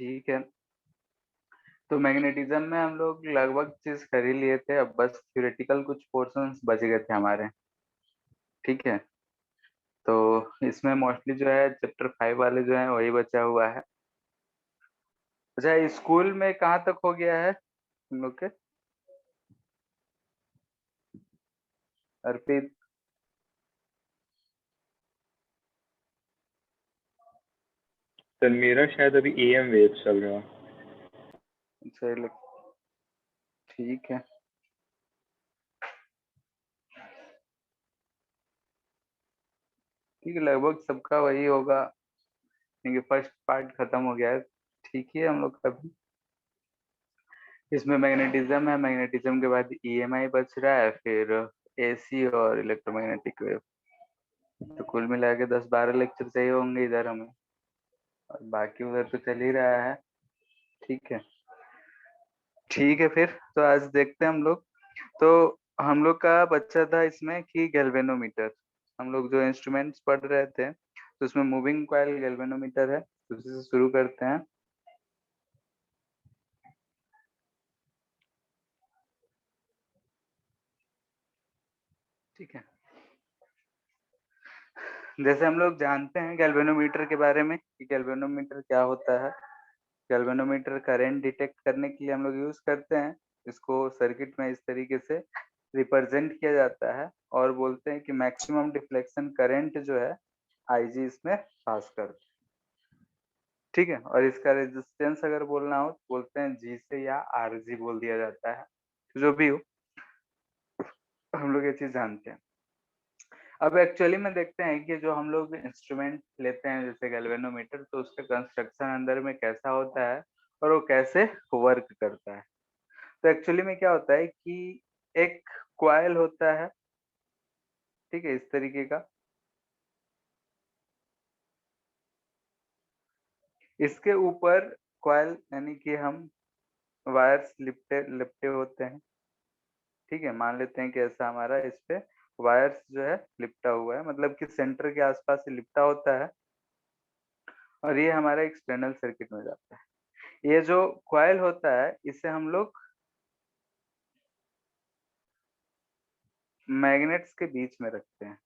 ठीक है। तो मैग्नेटिज्म में हम लोग लगभग चीज कर ही लिए थे, अब बस थ्योरेटिकल कुछ पोर्शंस बच गए थे हमारे। ठीक है। तो इसमें मोस्टली जो है चैप्टर 5 वाले जो है वही बचा हुआ है। अच्छा, स्कूल में कहाँ तक हो गया है हम लोग के? अर्पित। सर मेरा शायद अभी एएम वेव चल रहा। चलो ठीक है। ठीक है, लगभग सबका वही होगा क्योंकि फर्स्ट पार्ट खत्म हो गया है। ठीक है, हम लोग का भी इसमें मैग्नेटिज्म है, मैग्नेटिज्म के बाद ईएमआई बच रहा है, फिर एसी और इलेक्ट्रोमैग्नेटिक वेव। तो कुल मिला के 10-12 लेक्चर चाहिए होंगे इधर हमें, और बाकी उधर तो चल ही रहा है। ठीक है। ठीक है, फिर तो आज देखते हैं हम लोग। तो हम लोग का बच्चा था इसमें कि गैल्वेनोमीटर। हम लोग जो इंस्ट्रूमेंट्स पढ़ रहे थे तो उसमें मूविंग कॉइल गैल्वेनोमीटर है, तो उसी से शुरू करते हैं। ठीक है। जैसे हम लोग जानते हैं गैल्वेनोमीटर के बारे में कि गैल्वेनोमीटर क्या होता है। गैल्वेनोमीटर करंट डिटेक्ट करने के लिए हम लोग यूज करते हैं। इसको सर्किट में इस तरीके से रिप्रेजेंट किया जाता है और बोलते हैं कि मैक्सिमम डिफ्लेक्शन करंट जो है आईजी इसमें पास करता है। ठीक है। और इसका रेजिस्टेंस अगर बोलना हो तो बोलते हैं जी से, या आरजी बोल दिया जाता है। तो जो भी हो, हम लोग ये चीज जानते हैं। अब एक्चुअली में देखते हैं कि जो हम लोग इंस्ट्रूमेंट लेते हैं जैसे गैल्वेनोमीटर, तो उसका कंस्ट्रक्शन अंदर में कैसा होता है और वो कैसे वर्क करता है। तो एक्चुअली में क्या होता है कि एक कॉइल होता है, ठीक है, इस तरीके का। इसके ऊपर कॉइल यानी कि हम वायर्स लिपटे लिपटे होते हैं। ठीक है, मान लेते हैं कि ऐसा हमारा इस पे वायर्स जो है लिपटा हुआ है, मतलब कि सेंटर के आसपास से लिपटा होता है, और ये हमारा एक्सटर्नल सर्किट में जाता है। ये जो कॉइल होता है इसे हम लोग मैग्नेट्स के बीच में रखते हैं।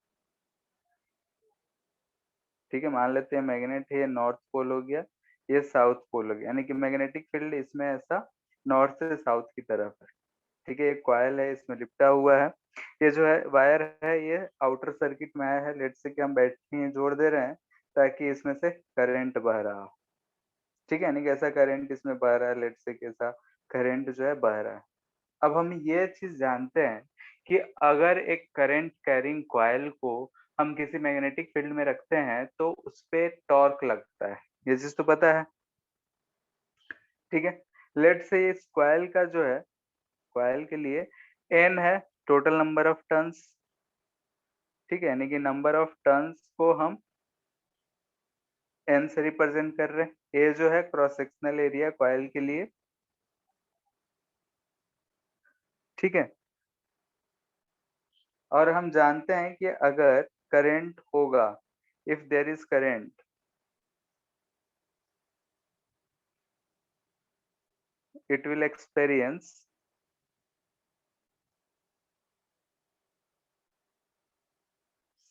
ठीक है, मान लेते हैं मैग्नेट है, ये नॉर्थ पोल हो गया, ये साउथ पोल हो गया, यानी कि मैग्नेटिक फील्ड इसमें ऐसा नॉर्थ से साउथ की तरफ है। ठीक है, एक कॉइल है इसमें लिपटा हुआ है। ये जो है वायर है, ये आउटर सर्किट में आया है। लेट से कि हम बैटरी में जोड़ दे रहे हैं ताकि इसमें से करंट बह रहा हो। ठीक है, यानी कि ऐसा करंट इसमें बह रहा है, लेट से कैसा करंट जो है बह रहा है। अब हम ये चीज जानते हैं कि अगर एक करंट कैरिंग कॉइल को हम किसी मैग्नेटिक फील्ड में रखते हैं तो उस पे टॉर्क लगता है। ये चीज तो पता है। ठीक है। लेट से इस कॉइल का जो है, कॉइल के लिए एन है टोटल नंबर ऑफ टर्न्स। ठीक है, यानी कि नंबर ऑफ टर्न्स को हम एन से रिप्रेजेंट कर रहे हैं। ए जो है क्रॉस सेक्शनल एरिया कॉइल के लिए। ठीक है। और हम जानते हैं कि अगर करंट होगा, if there is current, it will experience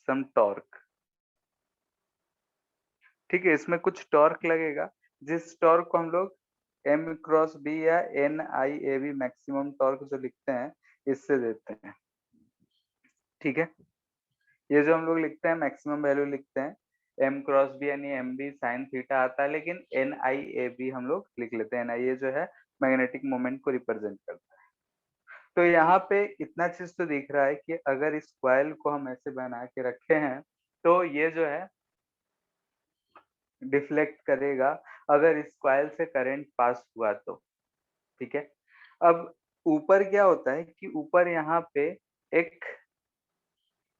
some torque। ठीक है, इसमें कुछ टॉर्क लगेगा, जिस टॉर्क को हम लोग एम क्रॉस बी या N I A B maximum torque जो लिखते हैं इससे देते हैं। ठीक है, ये जो हम लोग लिखते हैं मैक्सिमम वैल्यू लिखते हैं एम क्रॉस बी यानी एम बी साइन थीटा आता है, लेकिन एन आई ए बी हम लोग लिख लेते हैं। एन आई ए जो है मैग्नेटिक मोमेंट को रिप्रेजेंट करता है। तो यहाँ पे इतना चीज तो दिख रहा है कि अगर इस कॉइल को हम ऐसे बना के रखे हैं तो ये जो है डिफ्लेक्ट करेगा अगर इस कॉइल से करंट पास हुआ तो। ठीक है। अब ऊपर क्या होता है कि ऊपर यहाँ पे एक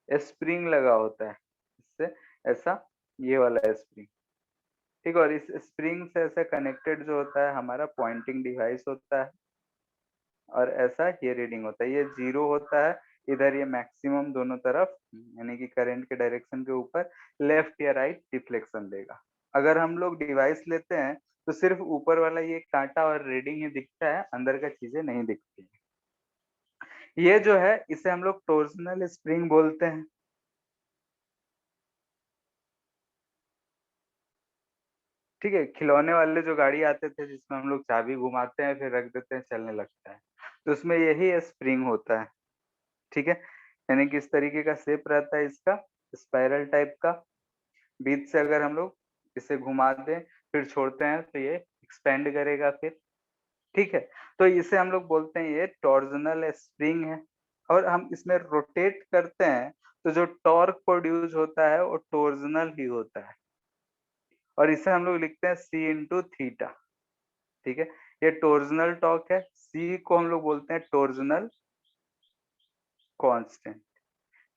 स्प्रिंग लगा होता है, इससे ऐसा, ये वाला स्प्रिंग। ठीक है, और इस स्प्रिंग से ऐसा कनेक्टेड जो होता है हमारा पॉइंटिंग डिवाइस होता है, और ऐसा ये रीडिंग होता है, ये जीरो होता है इधर, ये मैक्सिमम दोनों तरफ, यानी कि करंट के डायरेक्शन के ऊपर लेफ्ट या राइट डिफ्लेक्शन देगा। अगर हम लोग डिवाइस लेते हैं तो सिर्फ ऊपर वाला ये कांटा और रीडिंग ही दिखता है, अंदर का चीजें नहीं दिखती। ये जो है इसे हम लोग टॉर्सनल स्प्रिंग बोलते हैं। ठीक है, खिलौने वाले जो गाड़ी आते थे जिसमें हम लोग चाबी घुमाते हैं फिर रख देते हैं चलने लगता है, तो उसमें यही स्प्रिंग होता है। ठीक है, यानी कि इस तरीके का शेप रहता है इसका, स्पाइरल टाइप का। बीच से अगर हम लोग इसे घुमा दें फिर छोड़ते हैं तो ये एक्सपेंड करेगा फिर। ठीक है, तो इसे हम लोग बोलते हैं ये टॉर्जनल स्प्रिंग है। और हम इसमें रोटेट करते हैं तो जो टॉर्क प्रोड्यूस होता है वो टॉर्जनल ही होता है, और इसे हम लोग लिखते हैं सी इंटू थीटा। ठीक है, ये टॉर्जनल टॉर्क है, सी को हम लोग बोलते हैं टॉर्जनल कांस्टेंट।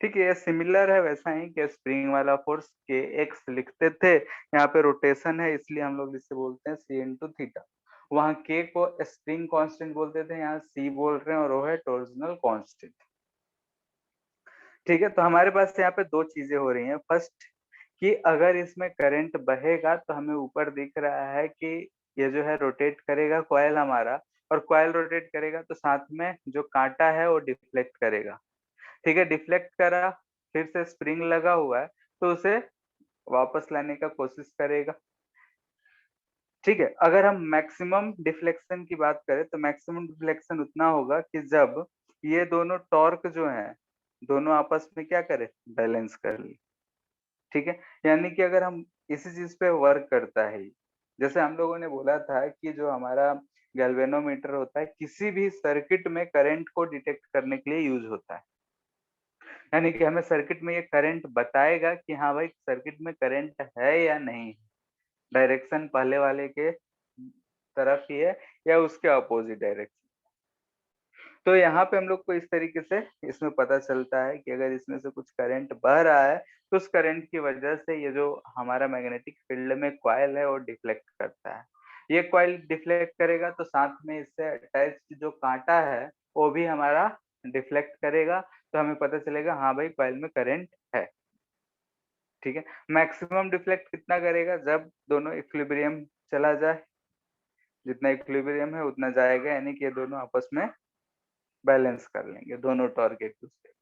ठीक है, ये सिमिलर है वैसा ही कि स्प्रिंग वाला फोर्स के एक्स लिखते थे, यहाँ पे रोटेशन है इसलिए हम लोग इसे बोलते हैं सी इंटू थीटा। वहां के को स्प्रिंग कांस्टेंट बोलते थे, यहाँ सी बोल रहे हैं और वो है टॉर्जनल कांस्टेंट। ठीक है, तो हमारे पास यहाँ पे दो चीजें हो रही हैं। फर्स्ट कि अगर इसमें करंट बहेगा तो हमें ऊपर दिख रहा है कि ये जो है रोटेट करेगा कॉइल हमारा, और कॉइल रोटेट करेगा तो साथ में जो कांटा है वो डिफ्लेक्ट करेगा। ठीक है, डिफ्लेक्ट करा, फिर से स्प्रिंग लगा हुआ है तो उसे वापस लाने का कोशिश करेगा। ठीक है, अगर हम मैक्सिमम डिफ्लेक्शन की बात करें तो मैक्सिमम डिफ्लेक्शन उतना होगा कि जब ये दोनों टॉर्क जो है दोनों आपस में क्या करे, बैलेंस कर ले। ठीक है, यानी कि अगर हम इसी चीज पे वर्क करता है, जैसे हम लोगों ने बोला था कि जो हमारा गैल्वेनोमीटर होता है किसी भी सर्किट में करंट को डिटेक्ट करने के लिए यूज होता है। यानी कि हमें सर्किट में ये करंट बताएगा कि हाँ भाई सर्किट में करंट है या नहीं, डायरेक्शन पहले वाले के तरफ ही है या उसके अपोजिट डायरेक्शन। तो यहाँ पे हम लोग को इस तरीके से इसमें पता चलता है कि अगर इसमें से कुछ करंट बह रहा है तो उस करंट की वजह से ये जो हमारा मैग्नेटिक फील्ड में कॉइल है वो डिफ्लेक्ट करता है। ये कॉइल डिफ्लेक्ट करेगा तो साथ में इससे अटैच्ड जो कांटा है वो भी हमारा डिफ्लेक्ट करेगा, तो हमें पता चलेगा हाँ भाई कॉइल में करंट है। ठीक है, मैक्सिमम डिफ्लेक्ट कितना करेगा, जब दोनों इक्विलिब्रियम चला जाए, जितना इक्विलिब्रियम है उतना जाएगा, यानी कि ये दोनों आपस में बैलेंस कर लेंगे दोनों टॉर्क एक दूसरे।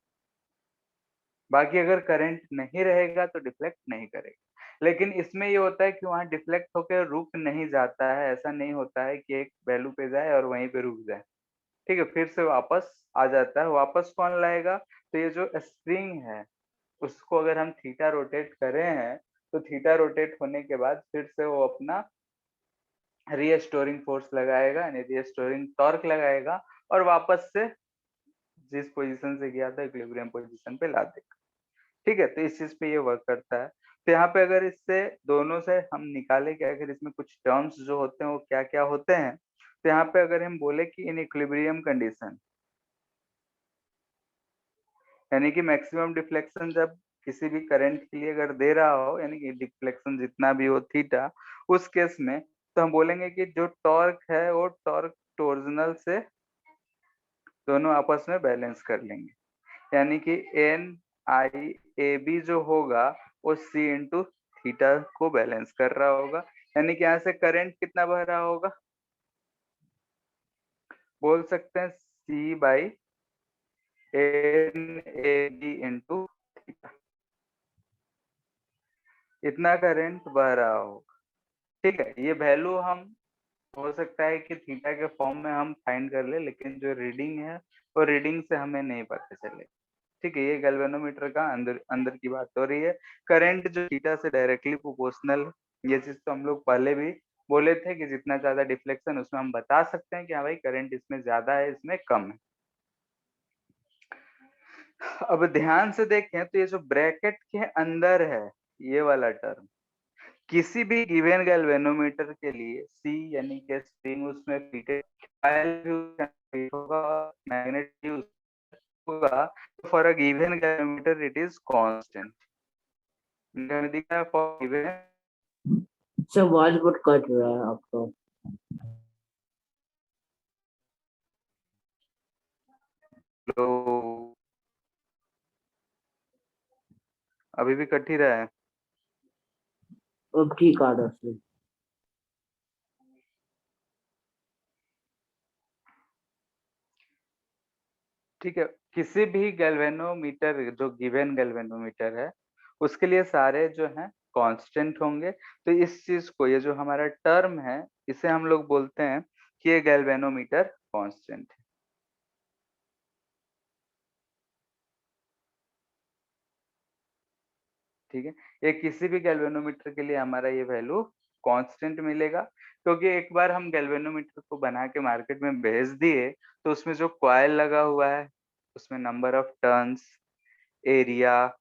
बाकी अगर करंट नहीं रहेगा तो डिफ्लेक्ट नहीं करेगा। लेकिन इसमें ये होता है कि वहां डिफ्लेक्ट होकर रुक नहीं जाता है, ऐसा नहीं होता है कि एक वैल्यू पे जाए और वहीं पे रुक जाए। ठीक है, फिर से वापस आ जाता है। वापस कौन लाएगा, तो ये जो स्प्रिंग है उसको अगर हम थीटा रोटेट करे हैं तो थीटा रोटेट होने के बाद फिर से वो अपना रीस्टोरिंग फोर्स लगाएगा, यानी रीस्टोरिंग टॉर्क लगाएगा और वापस से जिस पोजीशन से गया था इक्विलिब्रियम पोजीशन पे ला देगा। ठीक है, तो इस चीज पे ये वर्क करता है। तो यहाँ पे अगर इससे दोनों से हम निकाले कि अगर इसमें कुछ टर्म्स जो होते हैं वो क्या क्या होते हैं, तो यहाँ पे अगर हम बोले कि इन इक्विलिब्रियम कंडीशन, यानी कि मैक्सिमम डिफ्लेक्शन जब किसी भी करंट के लिए अगर दे रहा हो, यानी कि डिफ्लेक्शन जितना भी हो थीटा, उस केस में तो हम बोलेंगे कि जो टॉर्क है वो टॉर्क टॉर्जनल से दोनों आपस में बैलेंस कर लेंगे। यानी कि एन आई ए बी जो होगा वो सी इंटू थीटा को बैलेंस कर रहा होगा। यानी कि यहाँ से करंट कितना बह रहा होगा, बोल सकते हैं C by N A B into theta, इतना करंट बह रहा होगा। ठीक है, ये वैल्यू हम हो सकता है कि थीटा के फॉर्म में हम फाइंड कर ले, लेकिन जो रीडिंग है वो रीडिंग से हमें नहीं पता चले। ठीक है, ये गैल्वेनोमीटर का अंदर अंदर की बात हो रही है। करंट जो थीटा से डायरेक्टली प्रोपोर्शनल, ये चीज तो हम लोग पहले भी बोले थे कि जितना ज्यादा डिफ्लेक्शन उसमें हम बता सकते हैं कि हाँ भाई करंट इसमें ज्यादा है इसमें कम है। अब ध्यान से देखें तो ये जो ब्रैकेट के अंदर है ये वाला टर्म, किसी भी गिवन गैल्वेनोमीटर के लिए सी यानी कि स्प्रिंग उसमें फिटेड, कॉइल भी उसमें फिट होगा, मैग्नेट भी होगा, for a given galvanometer it is constant. दिख रहा है फॉर गिवन। सर आवाज बहुत कट रहा है आपका। तो अभी भी कट ही रहा है। अब ठीक आ रहा है। ठीक है, किसी भी गैल्वेनोमीटर जो गिवन गैल्वेनोमीटर है उसके लिए सारे जो हैं कांस्टेंट होंगे। तो इस चीज को, ये जो हमारा टर्म है, इसे हम लोग बोलते हैं कि ये गैल्वेनोमीटर कांस्टेंट है। ठीक है, ये किसी भी गैल्वेनोमीटर के लिए हमारा ये वैल्यू कांस्टेंट मिलेगा, क्योंकि एक बार हम गैल्वेनोमीटर को बना के मार्केट में भेज दिए तो उसमें जो कॉइल लगा हुआ है उसमें number of turns, area,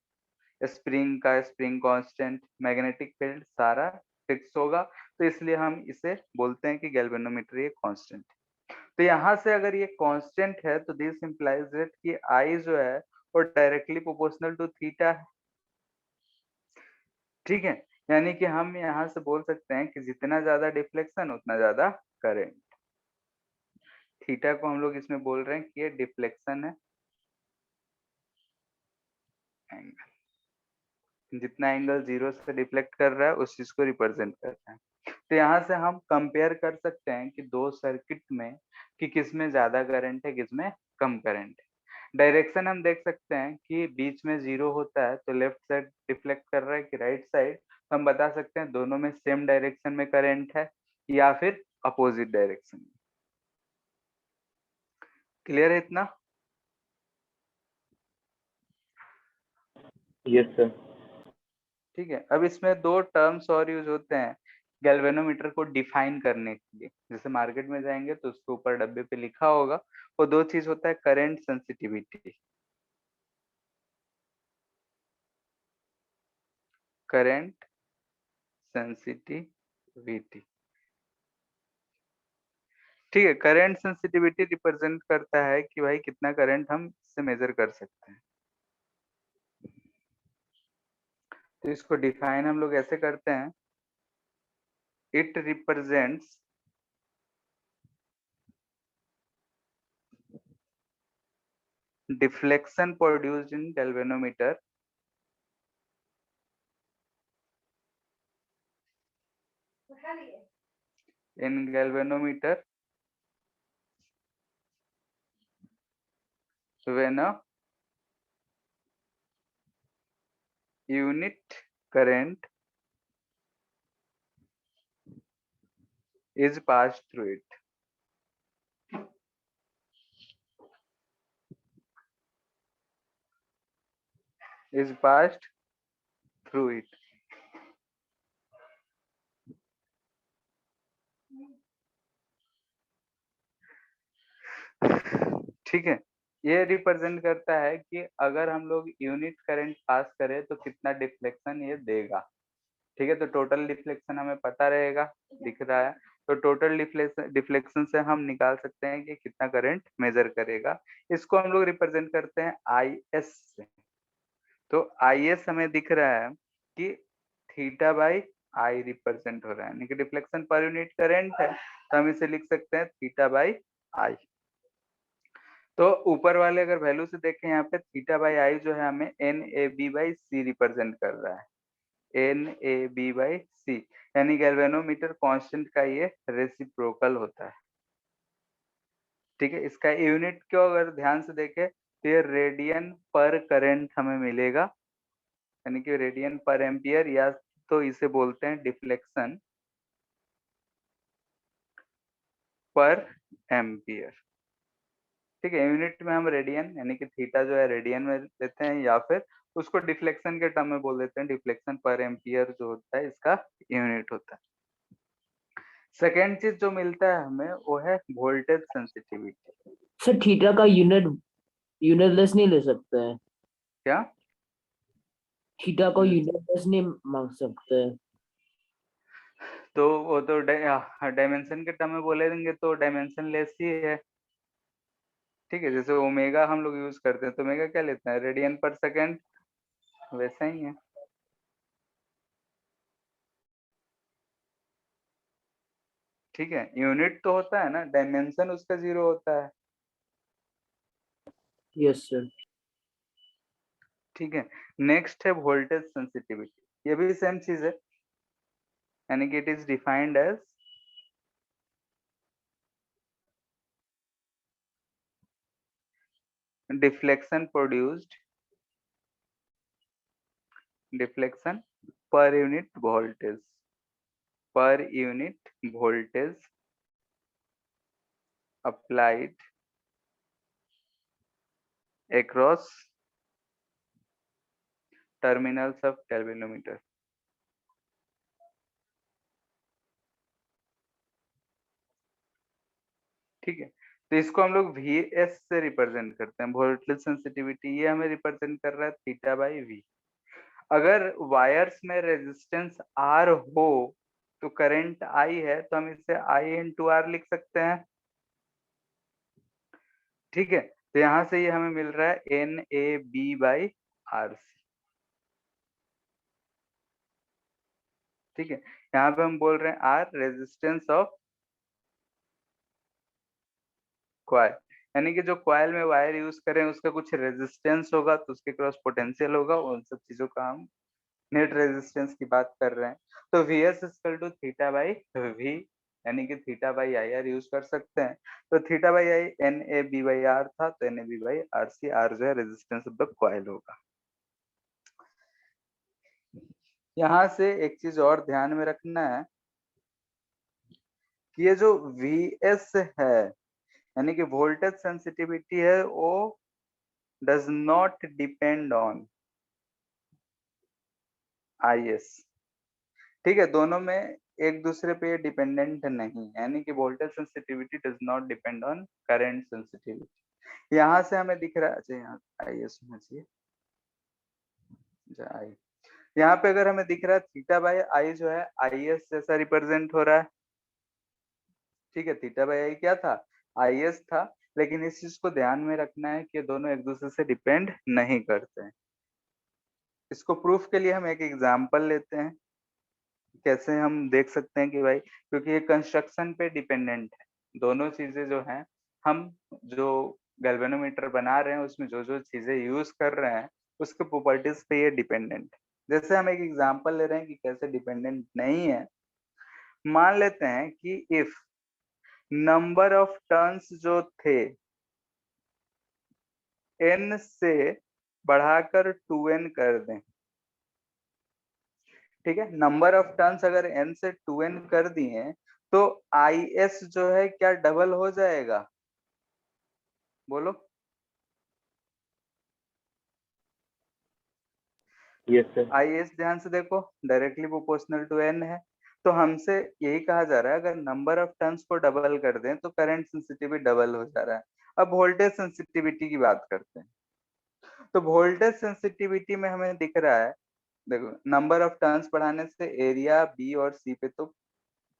spring का स्प्रिंग कांस्टेंट, मैग्नेटिक फील्ड सारा फिक्स होगा। तो इसलिए हम इसे बोलते हैं कि गैल्वेनोमीटर ये कांस्टेंट है। तो यहाँ से अगर ये कांस्टेंट है तो दिस इंप्लाइज दैट कि आई जो है वो डायरेक्टली प्रोपोर्शनल टू थीटा है। ठीक है, यानी कि हम यहाँ से बोल सकते हैं कि जितना ज्यादा डिफ्लेक्शन उतना ज्यादा करंट। थीटा को हम लोग इसमें बोल रहे हैं कि ये डिफ्लेक्शन है, एंगल जितना एंगल जीरो से डिफ्लेक्ट कर रहा है उस चीज को रिप्रेजेंट करता है। तो यहाँ से हम कंपेयर कर सकते हैं कि दो सर्किट में कि किसमें ज्यादा करंट है किसमें कम करंट है। डायरेक्शन हम देख सकते हैं कि बीच में जीरो होता है तो लेफ्ट साइड डिफ्लेक्ट कर रहा है कि राइट साइड, तो हम बता सकते हैं दोनों में सेम डायरेक्शन में करंट है या फिर अपोजिट डायरेक्शन में। क्लियर है इतना? Yes sir. ठीक है, अब इसमें दो टर्म्स और यूज होते हैं गैल्वेनोमीटर को डिफाइन करने के लिए। जैसे मार्केट में जाएंगे तो उसके ऊपर डब्बे पे लिखा होगा, वो दो चीज होता है करंट सेंसिटिविटी, करंट सेंसिटिविटी। ठीक है, करंट सेंसिटिविटी रिप्रेजेंट करता है कि भाई कितना करंट हम इससे मेजर कर सकते हैं। तो इसको डिफाइन हम लोग ऐसे करते हैं, it represents deflection produced in galvanometer when a unit current is passed through it. Is passed through it. ठीक है, ये रिप्रेजेंट करता है कि अगर हम लोग यूनिट करंट पास करें तो कितना डिफ्लेक्शन ये देगा। ठीक है, तो टोटल डिफ्लेक्शन हमें पता रहेगा, दिख रहा है। तो टोटल डिफ्लेक्शन से हम निकाल सकते हैं कि कितना करंट मेजर करेगा। इसको हम लोग रिप्रेजेंट करते हैं आई एस से। तो आई एस हमें दिख रहा है कि थीटा बाई आई रिप्रेजेंट हो रहा है, यानी कि डिफ्लेक्शन पर यूनिट करंट है, तो हम इसे लिख सकते हैं थीटा बाई आई। तो ऊपर वाले अगर वैल्यू से देखें यहाँ पे थीटा बाई आई जो है हमें N A B by C represent कर रहा है, N A B by C, यानी गैल्वेनोमीटर कांस्टेंट का ये रेसिप्रोकल होता है। ठीक है, इसका यूनिट को अगर ध्यान से देखें तो ये रेडियन पर करंट हमें मिलेगा, यानी कि रेडियन पर एम्पियर, या तो इसे बोलते हैं डिफ्लेक्शन पर एम्पियर। ठीक है, यूनिट में हम रेडियन यानी कि थीटा जो है रेडियन में लेते हैं, या फिर उसको डिफ्लेक्शन के टर्म में बोल देते हैं, डिफ्लेक्शन पर एम्पियर जो होता है इसका यूनिट होता है। सेकेंड चीज जो मिलता है हमें वो है वोल्टेज सेंसिटिविटी। सर थीटा का यूनिटलेस नहीं ले सकते हैं? क्या? थीटा को यूनिटलेस नहीं मांग सकते हैं? तो वो तो डायमेंशन के टर्म में बोलेंगे तो डायमेंशन लेस ही है। ठीक है, जैसे ओमेगा हम लोग यूज करते हैं तो ओमेगा क्या लेते हैं, रेडियन पर सेकेंड, वैसा ही है। ठीक है, यूनिट तो होता है ना, डायमेंशन उसका जीरो होता है। Yes sir. ठीक है, नेक्स्ट है वोल्टेज सेंसिटिविटी। ये भी सेम चीज है, यानी कि it is defined as deflection produced, deflection per unit voltage applied across terminals of galvanometer. ठीक है, तो इसको हम लोग VS से रिप्रेजेंट करते हैं, वोल्टेज सेंसिटिविटी, ये हमें रिप्रेजेंट कर रहा है थीटा बाई V। अगर वायर्स में रेजिस्टेंस R हो तो करंट I है, तो हम इसे I इंटू R लिख सकते हैं। ठीक है, तो यहां से ये हमें मिल रहा है NAB बाई RC। ठीक है, यहाँ पे हम बोल रहे हैं R रेजिस्टेंस ऑफ क्वाइल, यानी कि जो क्वाइल में वायर यूज करें उसका कुछ रेजिस्टेंस होगा तो उसके क्रॉस पोटेंशियल होगा, उन सब चीजों का हम नेट रेजिस्टेंस की बात कर रहे हैं। तो VS equal to theta by V, यानी कि theta by I R use कर सकते हैं। तो theta by I NAB by R था, तो NAB बाई RC, R जो है रेजिस्टेंस ऑफ द क्वाइल होगा। यहाँ से एक चीज और ध्यान में रखना है कि ये जो VS है यानी कि वोल्टेज सेंसिटिविटी है, वो does not depend on IS। ठीक है, दोनों में एक दूसरे पे डिपेंडेंट नहीं, यानी कि voltage sensitivity does not depend on current sensitivity. यहाँ से हमें दिख रहा है, अच्छा यहाँ IS होना चाहिए, यहाँ पे अगर हमें दिख रहा है थीटा बाई आई जो है IS जैसा रिप्रेजेंट हो रहा है। ठीक है, थीटा बाई आई क्या था, IS था, लेकिन इस चीज को ध्यान में रखना है कि दोनों एक दूसरे से डिपेंड नहीं करते हैं। इसको प्रूफ के लिए हम एक एग्जांपल लेते हैं, कैसे हम देख सकते हैं कि भाई, क्योंकि ये कंस्ट्रक्शन पे डिपेंडेंट है, दोनों चीजें जो हैं, हम जो गैल्वेनोमीटर बना रहे हैं उसमें जो जो चीजें यूज कर रहे हैं उसके प्रॉपर्टीज पे ये डिपेंडेंट है। जैसे हम एक एग्जांपल ले रहे हैं कि कैसे डिपेंडेंट नहीं है। मान लेते हैं कि इफ नंबर ऑफ टर्न्स जो थे n से बढ़ाकर 2n कर दें। ठीक है, नंबर ऑफ टर्न्स अगर n से 2n कर दिए तो IS जो है क्या डबल हो जाएगा, बोलो। Yes sir. IS ध्यान से देखो, डायरेक्टली प्रोपोर्शनल टू n है, तो हमसे यही कहा जा रहा है अगर नंबर ऑफ टर्न्स को डबल कर दें तो करंट सेंसिटिविटी डबल हो जा रहा है। अब वोल्टेज सेंसिटिविटी की बात करते हैं, तो वोल्टेज सेंसिटिविटी में हमें दिख रहा है, देखो नंबर ऑफ टर्न्स बढ़ाने से एरिया B और C पे तो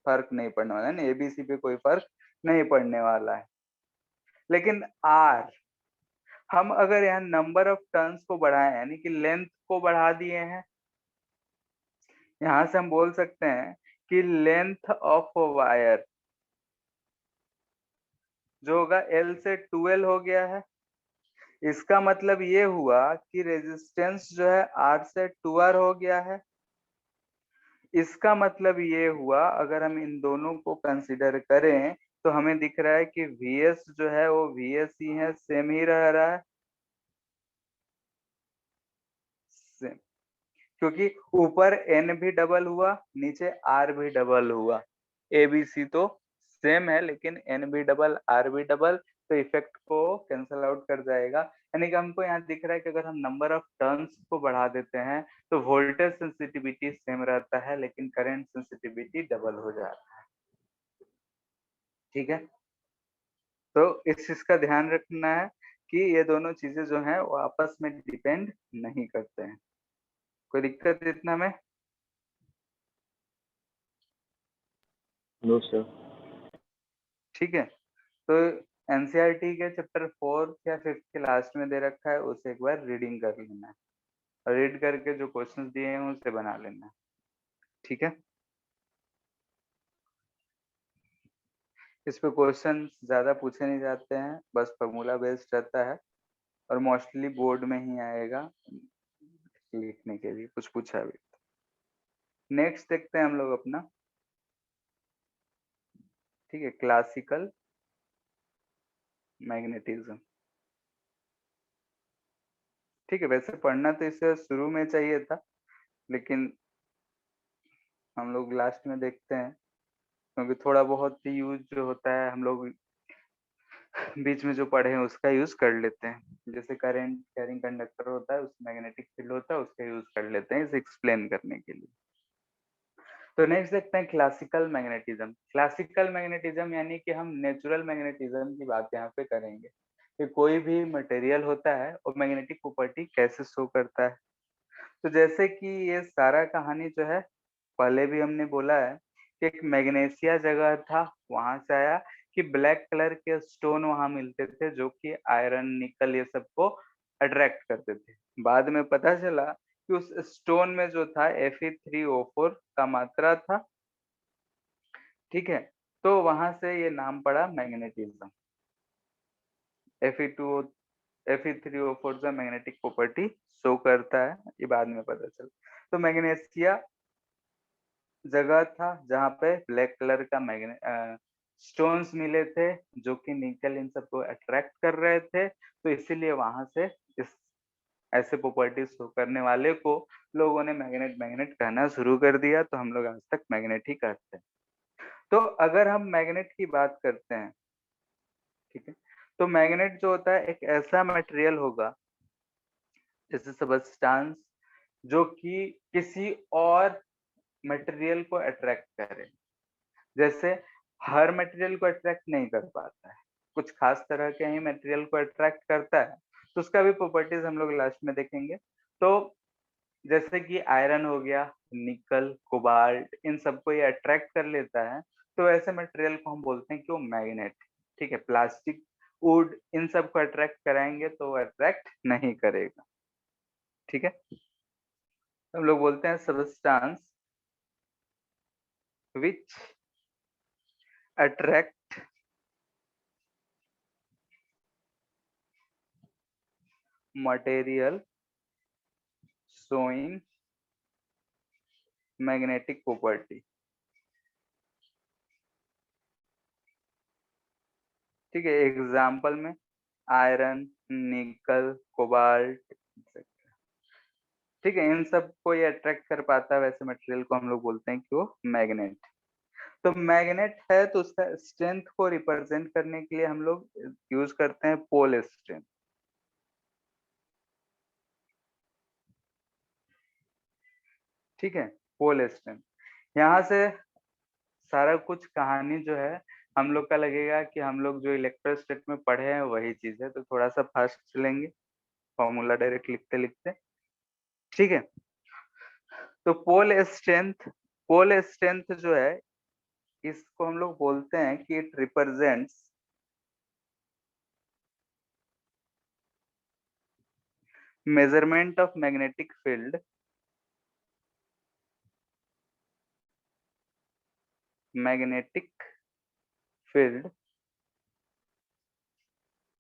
फर्क नहीं पड़ने वाला है ना, ABC पे कोई फर्क नहीं पड़ने वाला है, लेकिन R, हम अगर यहाँ नंबर ऑफ टर्न्स को बढ़ाएं यानी कि लेंथ को बढ़ा दिए हैं, यहाँ से हम बोल सकते हैं कि लेंथ ऑफ वायर जो होगा L से 2L हो गया है। इसका मतलब ये हुआ कि रेजिस्टेंस जो है R से 2R हो गया है। इसका मतलब ये हुआ अगर हम इन दोनों को कंसिडर करें तो हमें दिख रहा है कि VS जो है वो VS ही है, सेम ही रह रहा है, सेम, क्योंकि ऊपर N भी डबल हुआ, नीचे R भी डबल हुआ। ABC तो सेम है लेकिन N भी डबल R भी डबल, तो इफेक्ट को कैंसल आउट कर जाएगा। यानी कि हमको यहाँ दिख रहा है कि अगर हम नंबर ऑफ टर्न्स को बढ़ा देते हैं तो वोल्टेज सेंसिटिविटी सेम रहता है लेकिन करंट सेंसिटिविटी डबल हो जाता है। ठीक है, तो इस चीज का ध्यान रखना है कि ये दोनों चीजें जो हैं वो आपस में डिपेंड नहीं करते हैं। कोई दिक्कत इतना में? No sir. ठीक है, तो एनसीईआरटी के चैप्टर 4 या 5 के लास्ट में दे रखा है, उसे एक बार रीडिंग कर लेना है और रीड करके जो क्वेश्चंस दिए हैं उसे बना लेना है। ठीक है, इस पे क्वेश्चन ज्यादा पूछे नहीं जाते हैं, बस फॉर्मूला बेस्ड रहता है और मोस्टली बोर्ड में ही आएगा लिखने के लिए, कुछ पूछा भी। नेक्स्ट देखते हैं हम लोग अपना, ठीक है, क्लासिकल मैग्नेटिज्म। ठीक है, वैसे पढ़ना तो इसे शुरू में चाहिए था, लेकिन हम लोग लास्ट में देखते हैं, क्योंकि थोड़ा बहुत यूज जो होता है हम लोग बीच में जो पढ़े हैं उसका यूज कर लेते हैं। जैसे करंट कैरिंग कंडक्टर होता है, उसमें मैग्नेटिक फील्ड होता है, उसका यूज कर लेते हैं इसे एक्सप्लेन करने के लिए। तो नेक्स्ट देखते हैं क्लासिकल मैग्नेटिज्म। क्लासिकल मैग्नेटिज्म यानी कि हम नेचुरल मैग्नेटिज्म की बात यहाँ पे करेंगे कि कोई भी मटेरियल होता है और मैग्नेटिक प्रॉपर्टी कैसे शो करता है। तो जैसे कि ये सारा कहानी जो है पहले भी हमने बोला है कि एक मैग्नेशिया जगह था, वहां से आया कि ब्लैक कलर के स्टोन वहां मिलते थे जो कि आयरन निकल ये सबको अट्रैक्ट करते थे। बाद में पता चला कि उस स्टोन में जो था Fe3O4 का मात्रा था, ठीक है, तो वहां से ये नाम पड़ा मैग्नेटिज्म। Fe3O4 जो मैग्नेटिक प्रॉपर्टी शो करता है, ये बाद में पता चला। तो मैग्नेशिया जगह था जहाँ पे ब्लैक कलर का स्टोन्स मिले थे जो कि निकल इन सबको अट्रैक्ट कर रहे थे, तो इसीलिए वहां से इस ऐसे प्रॉपर्टीज शो करने वाले को लोगों ने मैग्नेट मैग्नेट कहना शुरू कर दिया, तो हम लोग आज तक मैग्नेट ही कहते हैं। तो अगर हम मैग्नेट की बात करते हैं, ठीक है, तो मैग्नेट जो होता है एक ऐसा मटेरियल होगा जैसे सबस्टांस जो कि किसी और मटेरियल को अट्रैक्ट करे। जैसे हर मटेरियल को अट्रैक्ट नहीं कर पाता है, कुछ खास तरह के ही मटेरियल को अट्रैक्ट करता है, तो उसका भी प्रॉपर्टीज हम लोग लास्ट में देखेंगे। तो जैसे कि आयरन हो गया, निकल, कोबाल्ट, इन सबको ये अट्रैक्ट कर लेता है, तो ऐसे मटेरियल को हम बोलते हैं कि वो मैग्नेट। ठीक है, प्लास्टिक, वुड, इन सबको अट्रैक्ट कराएंगे तो वो अट्रैक्ट नहीं करेगा। ठीक है, हम लोग बोलते हैं substance which attract material showing magnetic property। ठीक है, एग्जाम्पल में आयरन, निकल, कोबाल्ट, ठीक है, इन सब को ये अट्रैक्ट कर पाता है, वैसे मटेरियल को हम लोग बोलते हैं कि वो मैग्नेट। तो मैग्नेट है तो उसका स्ट्रेंथ को रिप्रेजेंट करने के लिए हम लोग यूज करते हैं पोल स्ट्रेंथ। ठीक है, पोल स्ट्रेंथ। यहाँ से सारा कुछ कहानी जो है हम लोग का लगेगा कि हम लोग जो इलेक्ट्रोस्टैट में पढ़े हैं वही चीज है, तो थोड़ा सा फास्ट चलेंगे फॉर्मूला डायरेक्ट लिखते लिखते। ठीक है, तो पोल स्ट्रेंथ जो है इसको हम लोग बोलते हैं कि it represents measurement of magnetic field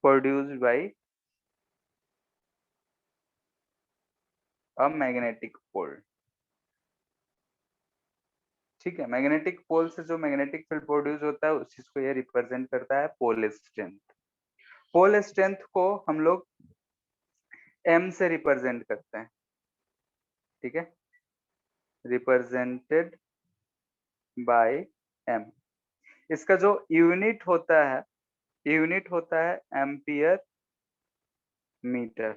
produced by a magnetic pole. ठीक है, मैग्नेटिक पोल से जो मैग्नेटिक फील्ड प्रोड्यूस होता है उस चीज को ये रिप्रेजेंट करता है पोल स्ट्रेंथ। पोल स्ट्रेंथ को हम लोग एम से रिप्रेजेंट करते हैं। ठीक है, रिप्रेजेंटेड बाय एम। इसका जो यूनिट होता है एम्पियर मीटर।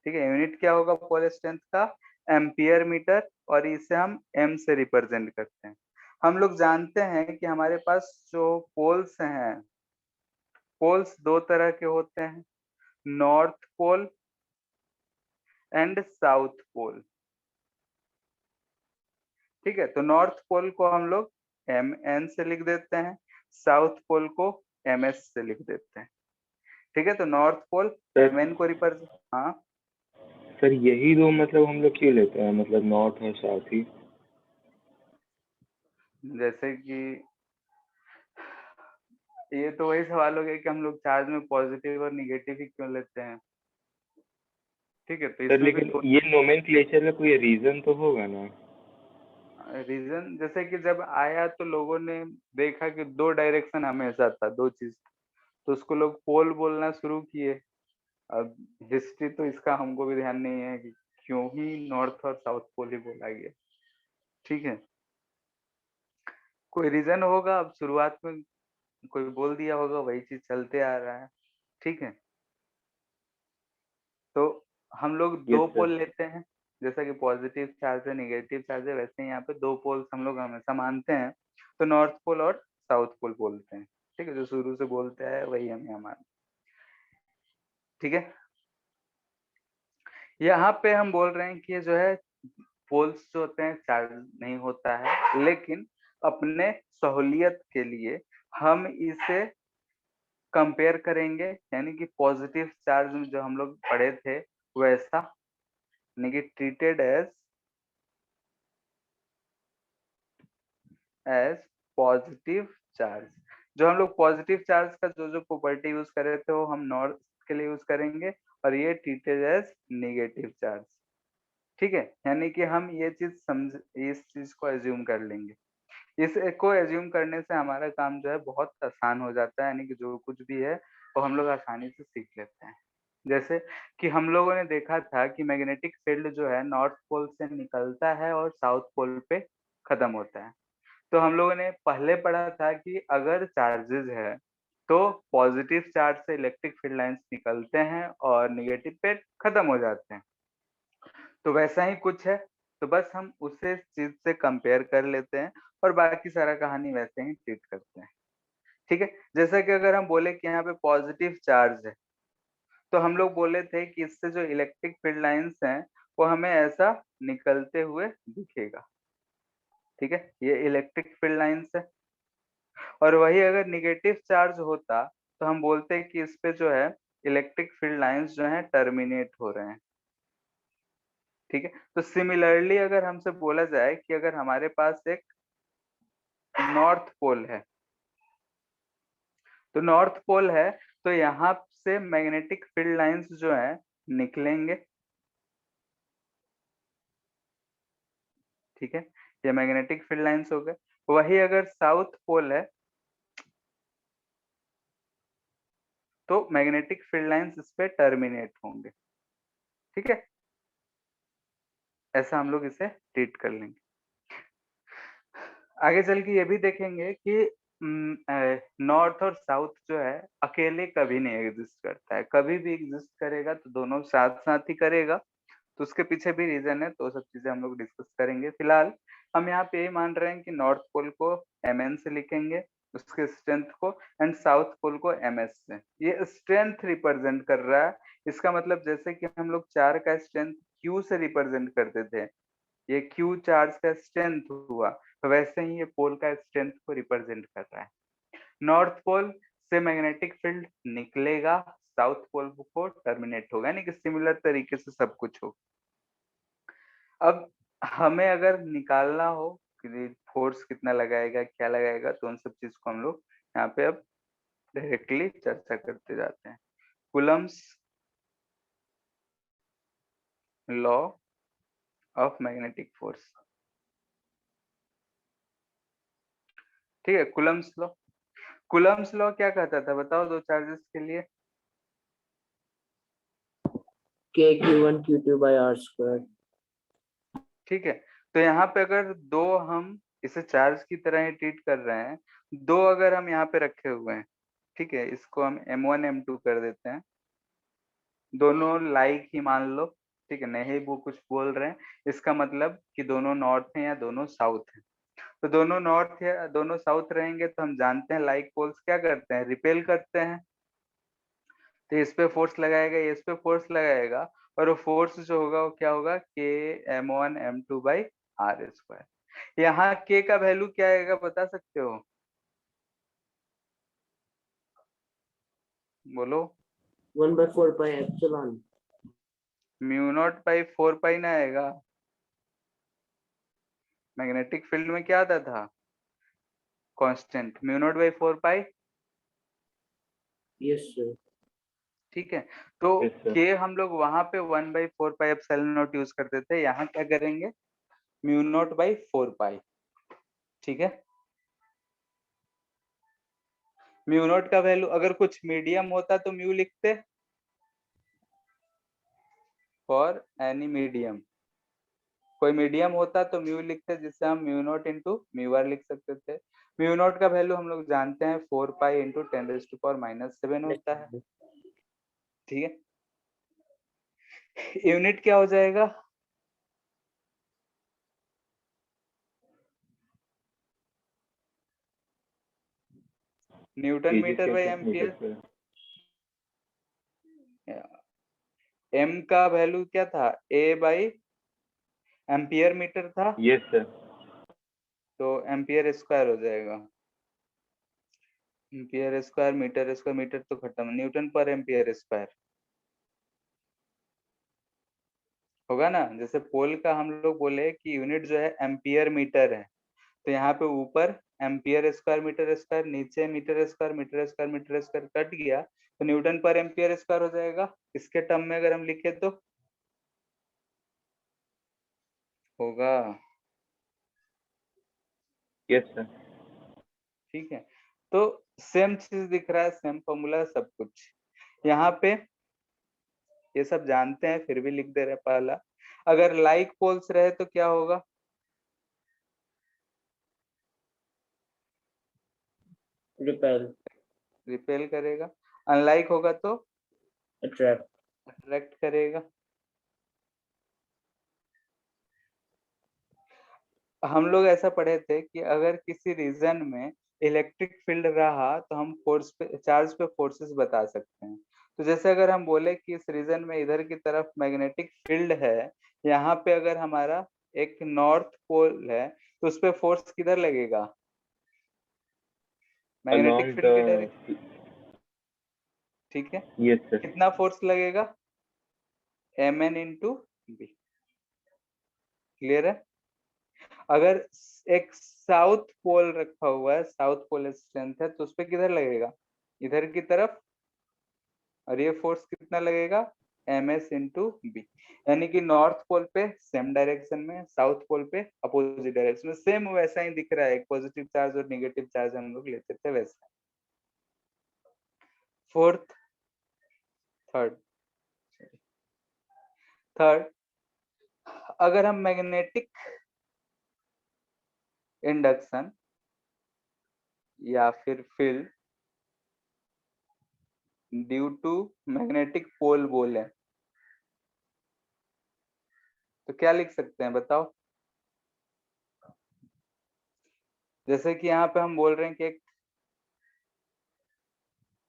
ठीक है, यूनिट क्या होगा पोल स्ट्रेंथ का? एम्पियर मीटर, और इसे हम एम से रिप्रेजेंट करते हैं। हम लोग जानते हैं कि हमारे पास जो पोल्स हैं, पोल्स दो तरह के होते हैं, north pole and south pole. ठीक है, तो नॉर्थ पोल को हम लोग एम एन से लिख देते हैं, साउथ पोल को एम एस से लिख देते हैं। ठीक है, तो नॉर्थ पोल एम एन को रिप्रेजेंट, हाँ सर यही दो मतलब हम लोग क्यों लेते हैं, मतलब नॉर्थ और साउथ ही? जैसे कि ये तो वही सवाल हो गया कि हम लोग चार्ज में पॉजिटिव और निगेटिव ही क्यों लेते हैं। ठीक है, तो सर इसमें भी लेकिन दो ये नोमेनक्लेचर में कोई रीजन तो होगा ना? रीजन, जैसे कि जब आया तो लोगों ने देखा कि दो डायरेक्शन हमेशा था, दो चीज, तो उसको लोग पोल बोलना शुरू किए। अब हिस्ट्री तो इसका हमको भी ध्यान नहीं है कि क्यों ही नॉर्थ और साउथ पोल ही बोला गया। ठीक है, कोई रीजन होगा, अब शुरुआत में कोई बोल दिया होगा, वही चीज चलते आ रहा है। ठीक है, तो हम लोग यस दो सर। पोल लेते हैं, जैसा कि पॉजिटिव चार्ज है नेगेटिव चार्ज है, वैसे ही यहाँ पे दो पोल्स हम लोग हमेशा मानते हैं, तो नॉर्थ पोल और साउथ पोल बोलते हैं। ठीक है, जो शुरू से बोलते हैं वही हम यहाँ मान। ठीक है, यहाँ पे हम बोल रहे हैं कि ये जो है पोल्स जो होते हैं चार्ज नहीं होता है, लेकिन अपने सहूलियत के लिए हम इसे कंपेयर करेंगे, यानी कि पॉजिटिव चार्ज में जो हम लोग पढ़े थे वैसा, यानी कि ट्रीटेड एज पॉजिटिव चार्ज। जो हम लोग पॉजिटिव चार्ज का जो जो प्रॉपर्टी यूज कर रहे थे वो हम नॉर्थ के लिए यूज करेंगे, और ये ट्रीटेड एज नेगेटिव चार्ज। ठीक है, यानी कि हम ये चीज समझ, इस चीज को एज्यूम कर लेंगे। इसको एज्यूम करने से हमारा काम जो है बहुत आसान हो जाता है, यानी कि जो कुछ भी है वो हम लोग आसानी से सीख लेते हैं। जैसे कि हम लोगों ने देखा था कि मैग्नेटिक फील्ड जो है नॉर्थ पोल से निकलता है और साउथ पोल पे खत्म होता है। तो हम लोगों ने पहले पढ़ा था कि अगर चार्जेस है तो पॉजिटिव चार्ज से इलेक्ट्रिक फील्ड लाइंस निकलते हैं और नेगेटिव पे खत्म हो जाते हैं। तो वैसा ही कुछ है, तो बस हम उसे चीज से कंपेयर कर लेते हैं और बाकी सारा कहानी वैसे ही ट्रीट करते हैं। ठीक है, जैसा कि अगर हम बोले कि यहाँ पे पॉजिटिव चार्ज है, तो हम लोग बोले थे कि इससे जो इलेक्ट्रिक फील्ड लाइंस हैं वो हमें ऐसा निकलते हुए दिखेगा। ठीक है, ये इलेक्ट्रिक फील्ड लाइंस है। और वही अगर निगेटिव चार्ज होता तो हम बोलते कि इस पे जो है इलेक्ट्रिक फील्ड लाइंस जो है टर्मिनेट हो रहे हैं। ठीक है, तो सिमिलरली अगर हमसे बोला जाए कि अगर हमारे पास एक नॉर्थ पोल है, तो नॉर्थ पोल है तो यहाँ से मैग्नेटिक फील्ड लाइंस जो है निकलेंगे। ठीक है, ये मैग्नेटिक फील्ड लाइंस हो गए। वही अगर साउथ पोल है तो मैग्नेटिक फील्ड लाइंस इस पे टर्मिनेट होंगे। ठीक है, ऐसा हम लोग इसे ट्रीट कर लेंगे। आगे चल के ये भी देखेंगे कि नॉर्थ और साउथ जो है अकेले कभी नहीं एग्जिस्ट करता है, कभी भी एग्जिस्ट करेगा तो दोनों साथ साथ ही करेगा। तो उसके पीछे भी रीजन है, तो सब चीजें हम लोग डिस्कस करेंगे। फिलहाल हम यहाँ पे ये मान रहे हैं कि नॉर्थ पोल को mn से लिखेंगे, उसके स्ट्रेंथ को, एंड साउथ पोल को ms से। ये स्ट्रेंथ रिप्रेजेंट कर रहा है, इसका मतलब जैसे कि हम लोग चार का स्ट्रेंथ q से रिप्रेजेंट करते थे, ये q चार्ज का स्ट्रेंथ हुआ, तो वैसे ही ये पोल का स्ट्रेंथ को रिप्रेजेंट कर रहा है। नॉर्थ पोल से मैग्नेटिक फील्ड निकलेगा, साउथ पोल को टर्मिनेट होगा, यानी कि सिमिलर तरीके से सब कुछ हो। अब हमें अगर निकालना हो कि फोर्स कितना लगाएगा, क्या लगाएगा, तो उन सब चीज को हम लोग यहाँ पे अब डायरेक्टली चर्चा करते जाते हैं। Coulomb's law of magnetic force. ठीक है, कूलम्स लॉ क्या कहता था, बताओ दो चार्जेस के लिए। K Q1 Q2 by R square. ठीक है, तो यहाँ पे अगर दो हम इसे चार्ज की तरह ही ट्रीट कर रहे हैं, दो अगर हम यहाँ पे रखे हुए हैं, ठीक है, इसको हम m1 m2 कर देते हैं, दोनों लाइक ही मान लो। ठीक है, नहीं वो कुछ बोल रहे हैं, इसका मतलब कि दोनों नॉर्थ है या दोनों साउथ है। तो दोनों नॉर्थ या दोनों साउथ रहेंगे तो हम जानते हैं लाइक पोल्स क्या करते हैं, रिपेल करते हैं। तो इस पे फोर्स लगाएगा, इस पे फोर्स लगाएगा, और वो फोर्स जो होगा वो क्या होगा, के m1 m2 by R square. यहाँ के का वैल्यू क्या आएगा बता सकते हो, बोलो। 1 by 4 pi epsilon. Mu not by 4 पाई ना आएगा, मैग्नेटिक फील्ड में क्या आता था, constant mu not by 4 pi. Yes, sir. ठीक है, तो यस सर। के हम लोग वहां पे 1/4 पाई एप्सिलॉन नॉट यूज करते थे, यहाँ क्या करेंगे, म्यू नॉट बाई 4 पाई। ठीक है, म्यू नॉट का वैल्यू अगर कुछ मीडियम होता तो म्यू लिखते, फॉर एनी मीडियम, कोई मीडियम होता तो म्यू लिखते जिससे हम mu not into mu R लिख सकते थे। म्यू नॉट का वैल्यू हम लोग जानते हैं 4 पाई इंटू 10⁻⁻⁷ होता है। ठीक है, यूनिट क्या हो जाएगा? Newton metre by ampere. M का वैल्यू क्या था? ए बाई एम्पियर मीटर था, यस सर। तो एम्पियर स्क्वायर हो जाएगा। एम्पियर स्क्वायर मीटर तो खत्म, न्यूटन पर एम्पियर स्क्वायर होगा ना। जैसे पोल का हम लोग बोले कि यूनिट जो है एम्पियर मीटर है, तो यहाँ पे ऊपर एम्पियर स्क्वायर मीटर स्क्वायर, नीचे metre square metre square metre square cut गया, तो न्यूटन पर एम्पियर स्क्वायर हो जाएगा। इसके टर्म में अगर हम लिखे तो होगा। Yes sir. ठीक है, तो सेम चीज दिख रहा है, सेम फॉर्मूला सब कुछ यहाँ पे, ये सब जानते हैं फिर भी लिख दे रहे। पहला, अगर लाइक पोल्स रहे तो क्या होगा? रिपेल, रिपेल करेगा। अनलाइक होगा तो अट्रैक्ट। अट्रैक्ट करेगा। हम लोग ऐसा पढ़े थे कि अगर किसी रीजन में इलेक्ट्रिक फील्ड रहा तो हम फोर्स पे, चार्ज पे फोर्सेस बता सकते हैं। तो जैसे अगर हम बोले कि इस रीजन में इधर की तरफ मैग्नेटिक फील्ड है, यहाँ पे अगर हमारा एक नॉर्थ पोल है, तो उस पे फोर्स किधर लगेगा? मैग्नेटिक अलोंग फील्ड की डायरेक्शन। द। ठीक है, यस सर। कितना फोर्स लगेगा? mn into B. क्लियर है? अगर एक साउथ पोल रखा हुआ है, साउथ पोल स्ट्रेंथ है, तो उस पे किधर लगेगा? इधर की तरफ। और ये फोर्स कितना लगेगा? ms into B. यानी कि नॉर्थ पोल पे सेम डायरेक्शन में, साउथ पोल पे अपोजिट डायरेक्शन में। सेम वैसा ही दिख रहा है, एक पॉजिटिव चार्ज और निगेटिव चार्ज हम लोग लेते थे वैसा। फोर्थ, थर्ड थर्ड, अगर हम मैग्नेटिक इंडक्शन या फिर field due to magnetic pole बोले तो क्या लिख सकते हैं बताओ? जैसे कि यहाँ पे हम बोल रहे हैं कि एक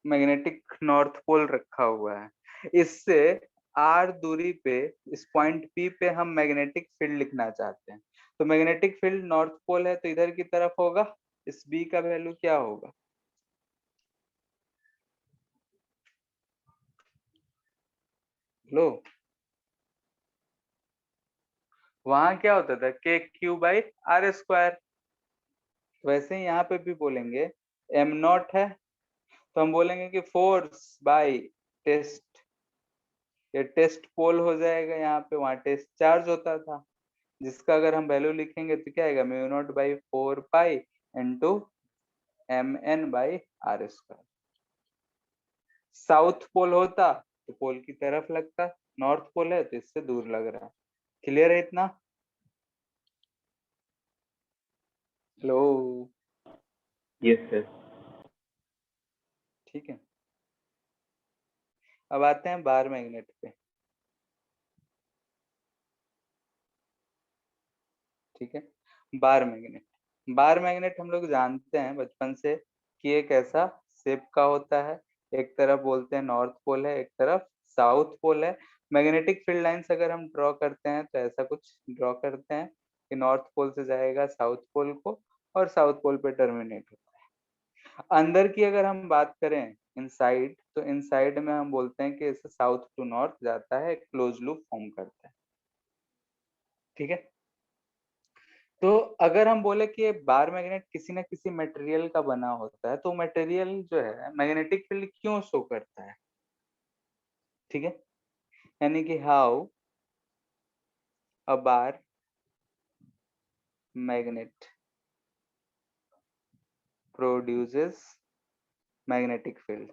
मैग्नेटिक नॉर्थ पोल रखा हुआ है, इससे r दूरी पे, इस पॉइंट P पे हम मैग्नेटिक फील्ड लिखना चाहते हैं। तो मैग्नेटिक फील्ड नॉर्थ पोल है तो इधर की तरफ होगा, इस B का वैल्यू क्या होगा? लो, वहां क्या होता था? k Q by R square. वैसे ही यहाँ पे भी बोलेंगे m नॉट है तो हम बोलेंगे कि फोर्स बाई टेस्ट, ये टेस्ट पोल हो जाएगा। यहाँ पे, वहां टेस्ट चार्ज होता था, जिसका अगर हम वैल्यू लिखेंगे तो क्या आएगा? Mu not by 4 pi into M N by R square. South pole होता तो पोल की तरफ लगता, नॉर्थ पोल है तो इससे दूर लग रहा है। क्लियर है इतना? Hello, yes sir. ठीक है, अब आते हैं बार मैग्नेट पे। ठीक है, बार मैग्नेट। बार मैग्नेट हम लोग जानते हैं बचपन से कि एक ऐसा शेप का होता है, एक तरफ बोलते हैं नॉर्थ पोल है, एक तरफ साउथ पोल है। मैग्नेटिक फील्ड लाइंस अगर हम ड्रॉ करते हैं तो ऐसा कुछ ड्रॉ करते हैं कि नॉर्थ पोल से जाएगा साउथ पोल को, और साउथ पोल पे टर्मिनेट होता है। अंदर की अगर हम बात करें इनसाइड, तो इनसाइड में हम बोलते हैं कि इसे साउथ टू नॉर्थ जाता है, क्लोज लूप फॉर्म करता है। ठीक है, तो अगर हम बोले कि बार मैग्नेट किसी न किसी मटेरियल का बना होता है, तो मटेरियल जो है मैग्नेटिक फील्ड क्यों शो करता है? ठीक है, यानी कि how a bar magnet produces magnetic field.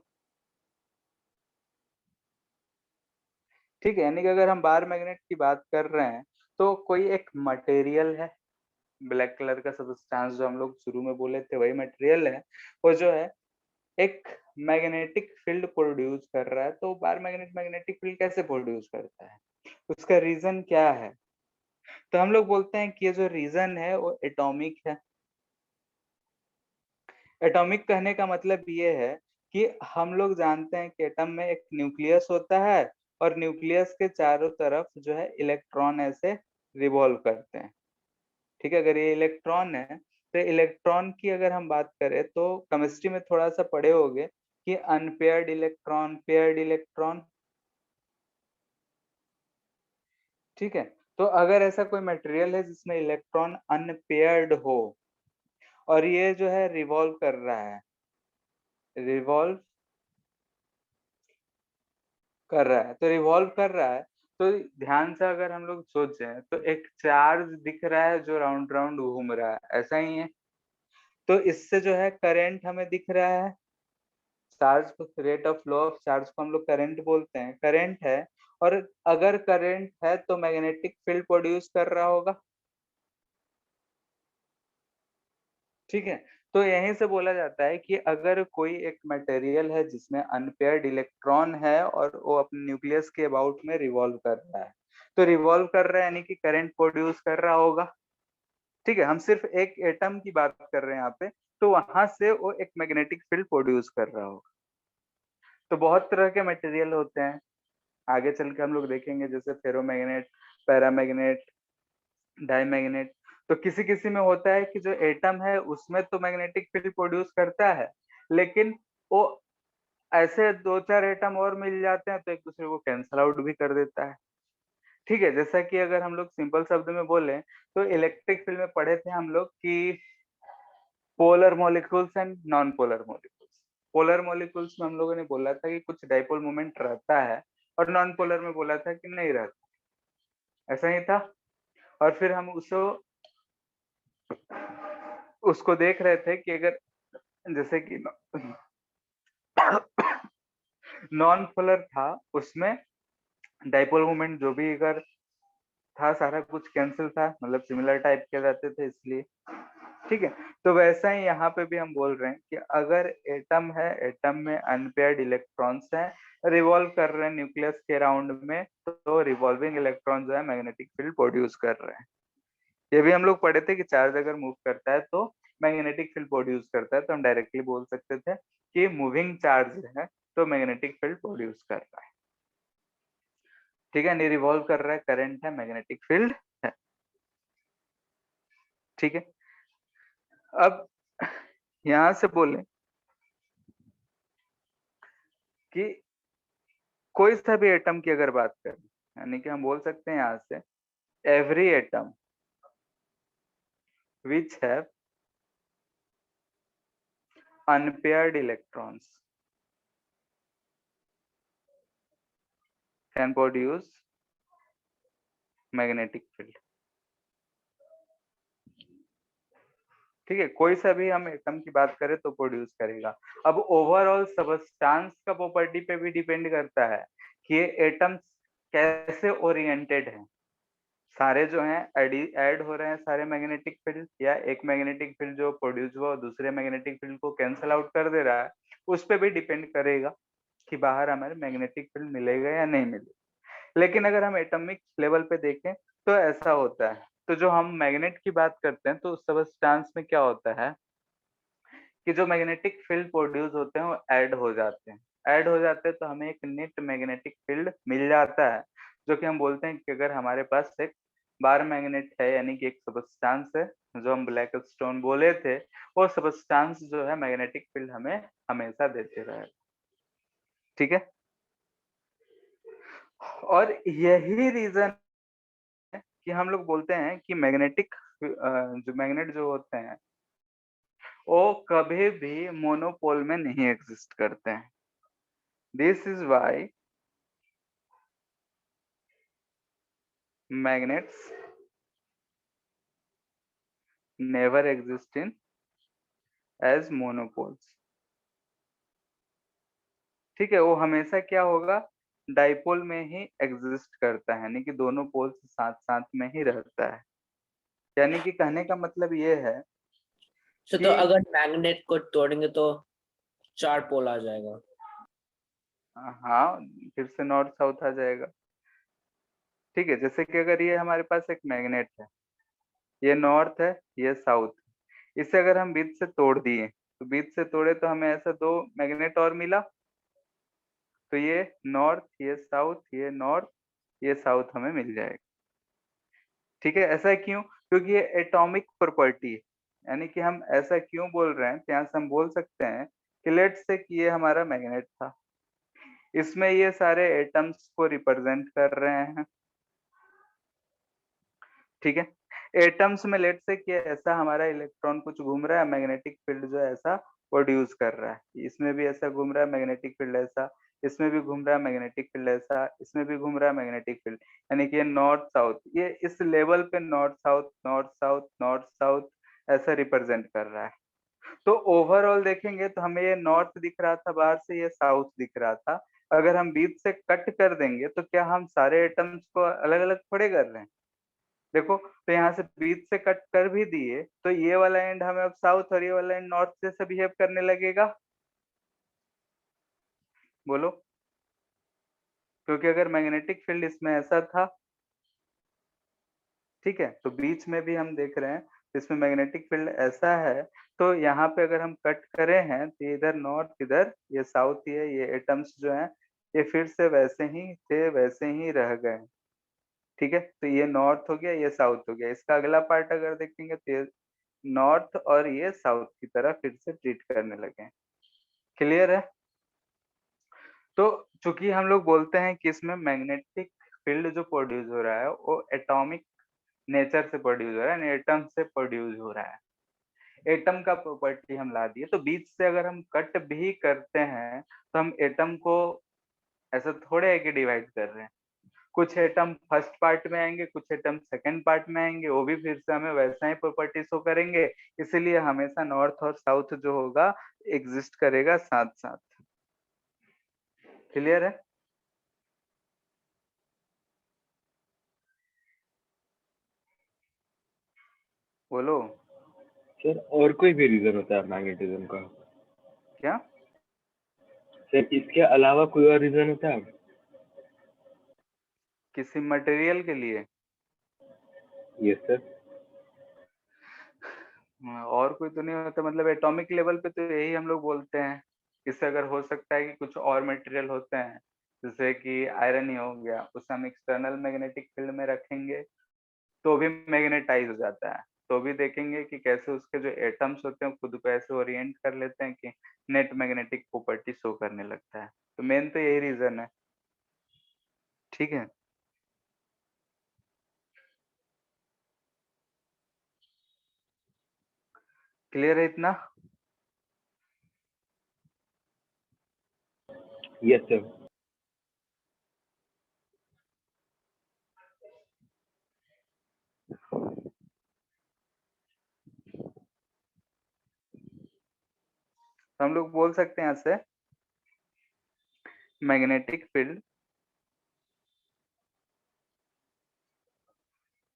ठीक है, यानी कि अगर हम बार मैग्नेट की बात कर रहे हैं तो कोई एक मटेरियल है, ब्लैक कलर का सब्सटेंस जो हम लोग शुरू में बोले थे वही मटेरियल है, वो जो है एक मैग्नेटिक फील्ड प्रोड्यूस कर रहा है। तो बार मैग्नेट मैग्नेटिक फील्ड कैसे प्रोड्यूस करता है, उसका रीजन क्या है? तो हम लोग बोलते हैं कि ये जो रीजन है वो एटॉमिक है। एटॉमिक कहने का मतलब ये है कि हम लोग जानते हैं कि एटम में एक न्यूक्लियस होता है और न्यूक्लियस के चारों तरफ जो है इलेक्ट्रॉन ऐसे रिवॉल्व करते हैं। ठीक है, अगर ये इलेक्ट्रॉन है तो इलेक्ट्रॉन की अगर हम बात करें तो केमिस्ट्री में थोड़ा सा पढ़े होंगे कि अनपेयर्ड इलेक्ट्रॉन, पेयर्ड इलेक्ट्रॉन। ठीक है, तो अगर ऐसा कोई मटेरियल है जिसमें इलेक्ट्रॉन अनपेयर्ड हो और ये जो है रिवॉल्व कर रहा है, रिवॉल्व कर रहा है, तो रिवॉल्व कर रहा है, तो ध्यान से अगर हम लोग सोचें तो एक चार्ज दिख रहा है जो राउंड राउंड घूम रहा है, ऐसा ही है। तो इससे जो है करंट हमें दिख रहा है, चार्ज को, rate of flow of charge को हम लोग करंट बोलते हैं, करंट है। और अगर करंट है तो मैग्नेटिक फील्ड प्रोड्यूस कर रहा होगा। ठीक है, तो यहीं से बोला जाता है कि अगर कोई एक मटेरियल है जिसमें अनपेयर्ड इलेक्ट्रॉन है और वो अपने न्यूक्लियस के अबाउट में रिवॉल्व कर रहा है, तो रिवॉल्व कर रहा है यानी कि करंट प्रोड्यूस कर रहा होगा। ठीक है, हम सिर्फ एक एटम की बात कर रहे हैं यहाँ पे, तो वहां से वो एक मैग्नेटिक फील्ड प्रोड्यूस कर रहा होगा। तो बहुत तरह के मटेरियल होते हैं, आगे चल के हम लोग देखेंगे, जैसे फेरोमैग्नेट, पैरामैग्नेट, डाईमैग्नेट। तो किसी किसी में होता है कि जो एटम है उसमें तो मैग्नेटिक फील्ड प्रोड्यूस करता है, लेकिन वो ऐसे दो चार एटम और मिल जाते हैं तो एक दूसरे को कैंसल आउट भी कर देता है। ठीक है, जैसा कि अगर हम लोग सिंपल शब्द में बोले तो इलेक्ट्रिक फील्ड में पढ़े थे हम लोग कि polar molecules and non polar molecules. Polar molecules में हम लोगों ने बोला था कि कुछ डाइपोल मोमेंट रहता है और नॉन पोलर में बोला था कि नहीं रहता, ऐसा ही था। और फिर हम उसको उसको देख रहे थे कि अगर जैसे कि नॉन पोलर था, उसमें डाइपोल मोमेंट जो भी अगर था सारा कुछ कैंसिल था, मतलब सिमिलर टाइप के रहते थे इसलिए। ठीक है, तो वैसा ही यहाँ पे भी हम बोल रहे हैं कि अगर एटम है, एटम में अनपेयर्ड इलेक्ट्रॉन्स हैं, रिवॉल्व कर रहे हैं न्यूक्लियस के राउंड में, तो रिवॉल्विंग इलेक्ट्रॉन जो है मैग्नेटिक फील्ड प्रोड्यूस कर रहे हैं। ये भी हम लोग पढ़े थे कि चार्ज अगर मूव करता है तो मैग्नेटिक फील्ड प्रोड्यूस करता है, तो हम डायरेक्टली बोल सकते थे कि मूविंग चार्ज है तो मैग्नेटिक फील्ड प्रोड्यूस कर रहा है। ठीक है, नहीं रिवॉल्व कर रहा है, करंट है, मैग्नेटिक फील्ड है। ठीक है, अब यहां से बोले कि कोई सा भी एटम की अगर बात करें, यानी कि हम बोल सकते हैं यहाँ से every atom which have unpaired electrons can produce magnetic field. ठीक है, कोई सा भी हम एटम की बात करें तो प्रोड्यूस करेगा। अब ओवरऑल सबस्टांस का प्रॉपर्टी पे भी डिपेंड करता है कि ये एटम्स कैसे ओरिएंटेड हैं। सारे जो हैं ऐड हो रहे हैं सारे मैग्नेटिक फील्ड, या एक मैग्नेटिक फील्ड जो प्रोड्यूस हुआ और दूसरे मैग्नेटिक फील्ड को कैंसल आउट कर दे रहा है, उस पे भी डिपेंड करेगा कि बाहर हमारे मैग्नेटिक फील्ड मिलेगा या नहीं मिलेगा। लेकिन अगर हम एटॉमिक लेवल पे देखें तो ऐसा होता है। तो जो हम मैग्नेट की बात करते हैं तो उस सबस्टांस में क्या होता है कि जो मैग्नेटिक फील्ड प्रोड्यूस होते हैं वो ऐड हो जाते हैं, ऐड हो जाते हैं तो हमें एक नेट मैग्नेटिक फील्ड मिल जाता है, जो कि हम बोलते हैं कि अगर हमारे पास एक बार मैग्नेट है, यानी कि एक सबस्टांस है, जो हम ब्लैक स्टोन बोले थे, वो सबस्टांस जो है मैग्नेटिक फील्ड हमें हमेशा देते रहे। ठीक है, और यही रीजन है कि हम लोग बोलते हैं कि मैग्नेटिक जो मैग्नेट जो होते हैं वो कभी भी मोनोपोल में नहीं एग्जिस्ट करते हैं। This is why magnets never exist in as monopoles. ठीक है, वो हमेशा क्या होगा डाइपोल में ही एग्जिस्ट करता है, यानी कि दोनों पोल्स साथ साथ में ही रहता है। यानी कि कहने का मतलब ये है तो कि अगर मैग्नेट को तोड़ेंगे तो 4 पोल आ जाएगा। हाँ, फिर से नॉर्थ साउथ आ जाएगा। ठीक है, जैसे कि अगर ये हमारे पास एक मैग्नेट है, ये नॉर्थ है, ये साउथ, इसे अगर हम बीच से तोड़ दिए, तो बीच से तोड़े तो हमें ऐसा दो मैग्नेट और मिला, तो ये नॉर्थ, ये साउथ, ये नॉर्थ, ये साउथ हमें मिल जाएगा। ठीक है, ऐसा क्यों? क्योंकि ये एटॉमिक प्रॉपर्टी है। यानी कि हम ऐसा क्यों बोल रहे हैं, तो यहाँ से हम बोल सकते हैं कि लेट से कि ये हमारा मैग्नेट था, इसमें ये सारे एटम्स को रिप्रेजेंट कर रहे हैं। ठीक है, एटम्स में लेट से कि ऐसा हमारा इलेक्ट्रॉन कुछ घूम रहा है, मैग्नेटिक फील्ड जो है ऐसा प्रोड्यूस कर रहा है, इसमें भी ऐसा घूम रहा है मैग्नेटिक फील्ड ऐसा, इसमें भी घूम रहा है मैग्नेटिक फील्ड ऐसा, इसमें भी घूम रहा है मैग्नेटिक फील्ड। यानी कि ये नॉर्थ साउथ, ये इस लेवल पे north south north south north south ऐसा रिप्रेजेंट कर रहा है। तो ओवरऑल देखेंगे तो हमें ये नॉर्थ दिख रहा था बाहर से, ये साउथ दिख रहा था। अगर हम बीच से कट कर देंगे तो क्या हम सारे एटम्स को अलग अलग थोड़े कर रहे हैं? देखो, तो यहाँ से बीच से कट कर भी दिए तो ये वाला एंड हमें अब साउथ और ये वाला एंड नॉर्थ जैसा बिहेव करने लगेगा। बोलो, क्योंकि अगर मैग्नेटिक फील्ड इसमें ऐसा था, ठीक है, तो बीच में भी हम देख रहे हैं इसमें मैग्नेटिक फील्ड ऐसा है, तो यहाँ पे अगर हम कट करे हैं तो इधर नॉर्थ, इधर ये साउथ, ये एटम्स जो हैं ये फिर से वैसे ही थे वैसे ही रह गए। ठीक है, तो ये नॉर्थ हो गया, ये साउथ हो गया। इसका अगला पार्ट अगर देखेंगे तो ये नॉर्थ और ये साउथ की तरह फिर से ट्रीट करने लगे। क्लियर है? तो चूंकि हम लोग बोलते हैं कि इसमें मैग्नेटिक फील्ड जो प्रोड्यूस हो रहा है वो एटॉमिक नेचर से प्रोड्यूस हो रहा है, एटम से प्रोड्यूस हो रहा है। एटम का प्रॉपर्टी हम ला दिए, तो बीच से अगर हम कट भी करते हैं तो हम एटम को ऐसा थोड़े है कि डिवाइड कर रहे हैं। कुछ एटम फर्स्ट पार्ट में आएंगे, कुछ एटम सेकंड पार्ट में आएंगे, वो भी फिर से हमें वैसा ही प्रॉपर्टी शो करेंगे। इसीलिए हमेशा नॉर्थ और साउथ जो होगा एग्जिस्ट करेगा साथ साथ। क्लियर है? बोलो। सर और कोई भी रीजन होता है मैग्नेटिज्म का? क्या? सर इसके अलावा कोई और रीजन होता है? किसी मटेरियल के लिए? Yes sir. और कोई तो नहीं होता, मतलब एटॉमिक लेवल पे तो यही हम लोग बोलते हैं। इससे अगर हो सकता है कि कुछ और मटेरियल होते हैं, जैसे कि आयरन ही हो गया, उसे हम एक्सटर्नल मैग्नेटिक फील्ड में रखेंगे तो भी मैग्नेटाइज हो जाता है। तो भी देखेंगे कि कैसे उसके जो एटम्स होते हैं खुद को ऐसे ओरिएंट कर लेते हैं कि नेट मैग्नेटिक प्रॉपर्टी शो करने लगता है। तो मेन तो यही रीजन है। ठीक है, क्लियर है इतना? Yes sir. तो हम लोग बोल सकते हैं यहाँ से magnetic field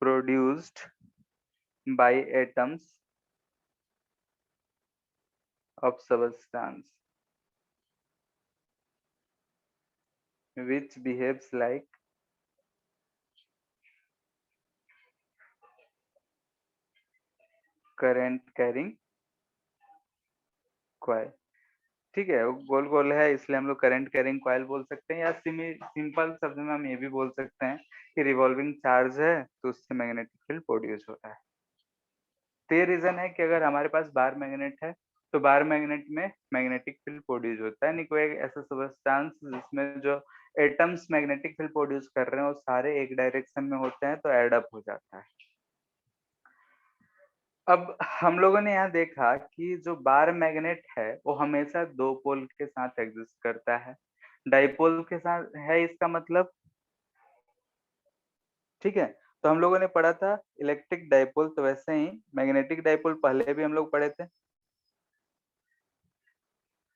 produced bye atoms of substance which behaves like current carrying coil। ठीक है, वो गोल गोल है इसलिए हम लोग करंट कैरिंग कॉइल बोल सकते हैं, या सिंपल शब्द में हम ये भी बोल सकते हैं कि रिवॉल्विंग चार्ज है तो उससे मैग्नेटिक फील्ड प्रोड्यूस होता है। तो ये रीजन है कि अगर हमारे पास बार मैग्नेट है तो बार मैग्नेट में मैग्नेटिक फील्ड प्रोड्यूस होता है, नहीं कोई ऐसा सबस्टेंस जिसमें जो एटम्स मैग्नेटिक फील्ड प्रोड्यूस कर रहे हैं वो सारे एक डायरेक्शन में होते हैं तो एड अप हो जाता है। अब हम लोगों ने यहाँ देखा कि जो बार मैग्नेट है वो हमेशा दो पोल के साथ एग्जिस्ट करता है, डाइपोल के साथ है इसका मतलब। ठीक है, तो हम लोगों ने पढ़ा था इलेक्ट्रिक डाइपोल, तो वैसे ही मैग्नेटिक डाइपोल पहले भी हम लोग पढ़े थे,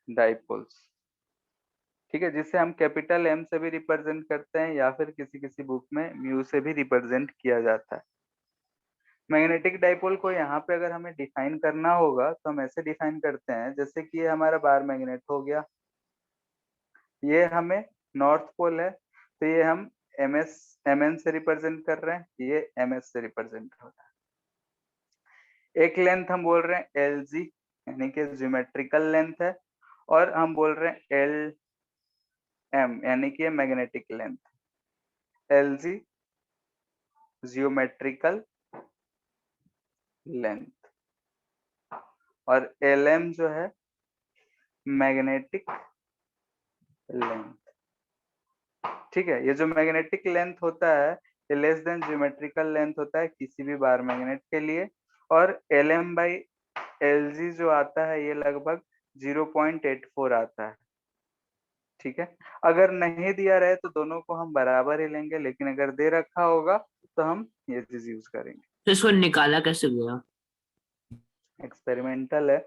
डाइपोल्स। ठीक है, जिसे हम कैपिटल एम से भी रिप्रेजेंट करते हैं या फिर किसी किसी बुक में म्यू से भी रिप्रेजेंट किया जाता है। मैग्नेटिक डाइपोल को यहाँ पे अगर हमें डिफाइन करना होगा तो हम ऐसे डिफाइन करते हैं, जैसे कि ये हमारा बार मैग्नेट हो गया, ये हमें नॉर्थ पोल है तो ये हम एम एन से रिप्रेजेंट कर रहे हैं, ये एम एस से रिप्रेजेंट हो रहा है। एक लेंथ हम बोल रहे हैं एल जी, यानी कि ज्योमेट्रिकल लेंथ है, और हम बोल रहे हैं एल एम यानी कि magnetic length. L G geometrical length और एल एम जो है मैग्नेटिक लेंथ। ठीक है, ये जो मैग्नेटिक लेंथ होता है ये लेस देन ज्योमेट्रिकल लेंथ होता है किसी भी बार मैग्नेट के लिए, और L M by L G जो आता है ये लगभग 0.84 आता है। ठीक है, अगर नहीं दिया रहे तो दोनों को हम बराबर ही लेंगे, लेकिन अगर दे रखा होगा तो हम ये चीज यूज करेंगे। तो इसको निकाला कैसे गया? एक्सपेरिमेंटल है,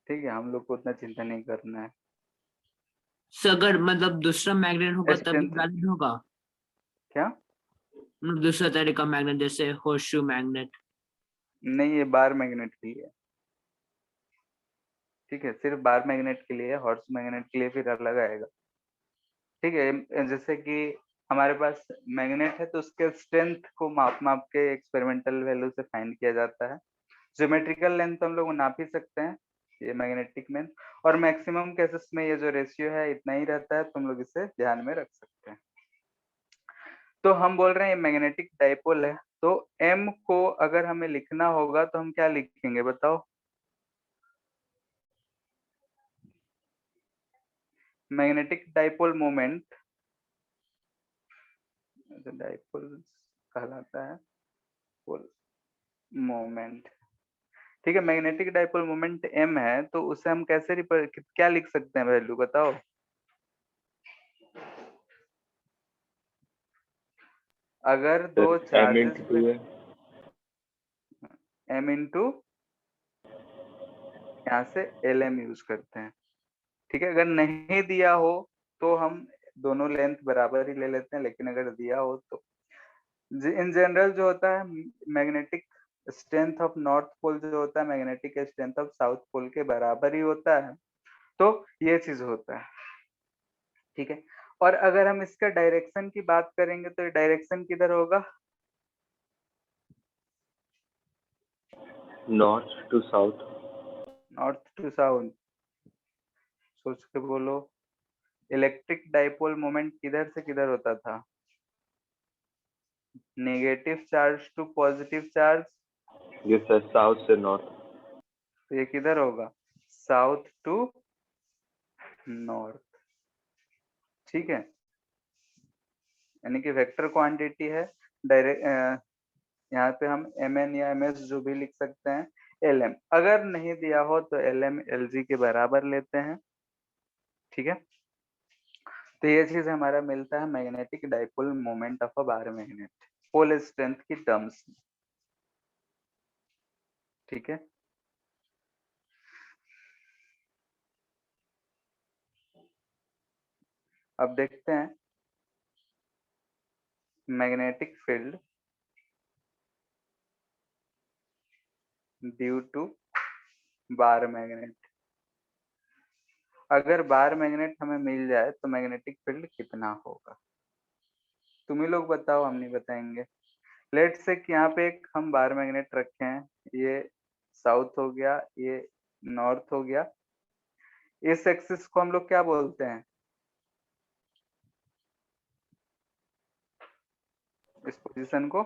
ठीक है, हम लोग को उतना चिंता नहीं करना है। तो अगर मतलब दूसरा मैग्नेट होगा तब भी स्ट्रेंथ वैलिड होगा? क्या? मतलब दूसरा तरह का मैग्नेट जैसे होर्सशू मैग्नेट? नहीं, ये बार मैग्नेट के लिए है। ठीक है, सिर्फ बार मैग्नेट के लिए, हॉर्स मैग्नेट के लिए फिर अलग आएगा। ठीक है, जैसे कि हमारे पास मैग्नेट है तो उसके स्ट्रेंथ को माप माप के एक्सपेरिमेंटल वैल्यू से फाइंड किया जाता है। ज्योमेट्रिकल लेंथ तो हम लोग नाप ही सकते हैं, ये मैग्नेटिक लेंथ, और मैक्सिमम केसेस में ये जो रेशियो है इतना ही रहता है, तुम लोग इसे ध्यान में रख सकते हैं। तो हम बोल रहे हैं ये मैग्नेटिक डाइपोल है, तो एम को अगर हमें लिखना होगा तो हम क्या लिखेंगे बताओ? मैग्नेटिक डाइपोल मोमेंट, डाइपोल कहलाता है पोल मोमेंट। ठीक है, मैग्नेटिक डाइपोल मोमेंट एम है तो उसे हम कैसे क्या लिख सकते हैं, वैल्यू बताओ? अगर दो सर एम चार्जेस इंटू पे टू है। एम इंटू यहाँ से एल एम यूज करते हैं। ठीक है, अगर नहीं दिया हो तो हम दोनों लेंथ बराबर ही ले लेते हैं, लेकिन अगर दिया हो तो इन जनरल जो होता है magnetic strength of north pole जो होता है magnetic strength of south pole के बराबर ही होता है, तो ये चीज होता है। ठीक है, और अगर हम इसका डायरेक्शन की बात करेंगे तो डायरेक्शन किधर होगा? North to south. North to south. सोच के बोलो, इलेक्ट्रिक डाइपोल मोमेंट किधर से किधर होता था? Negative charge to positive charge, ये सर साउथ से नॉर्थ। तो ये किधर होगा? South to north. ठीक है, यानी कि वेक्टर क्वांटिटी है, डायरेक्ट यहाँ पे हम एम एन या एम एस जो भी लिख सकते हैं, एल एम अगर नहीं दिया हो तो एल एम एल जी के बराबर लेते हैं। ठीक है, तो ये चीज हमारा मिलता है magnetic dipole moment of a bar magnet pole strength की टर्म्स में। ठीक है, अब देखते हैं magnetic field due to bar magnet. अगर बार मैग्नेट हमें मिल जाए तो मैग्नेटिक फील्ड कितना होगा? तुम ही लोग बताओ, हम नहीं बताएंगे। लेट से कि यहाँ पे एक हम बार मैग्नेट रखे हैं, ये साउथ हो गया, ये नॉर्थ हो गया, इस एक्सिस को हम लोग क्या बोलते हैं? इस पोजीशन को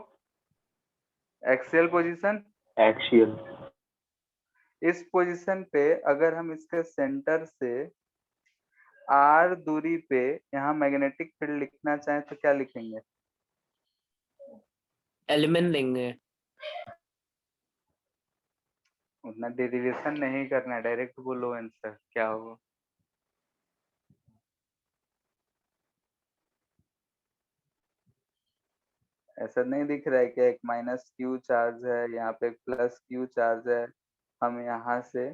एक्सियल पोजीशन। एक्सियल। इस पोजीशन पे अगर हम इसके सेंटर से आर दूरी पे यहाँ मैग्नेटिक फील्ड लिखना चाहें तो क्या लिखेंगे? एलिमेंट लेंगे। उतना डेरिवेशन नहीं करना, डायरेक्ट बोलो आंसर क्या होगा। ऐसा नहीं दिख रहा है कि एक माइनस क्यू चार्ज है, यहाँ पे एक प्लस क्यू चार्ज है, हम यहाँ से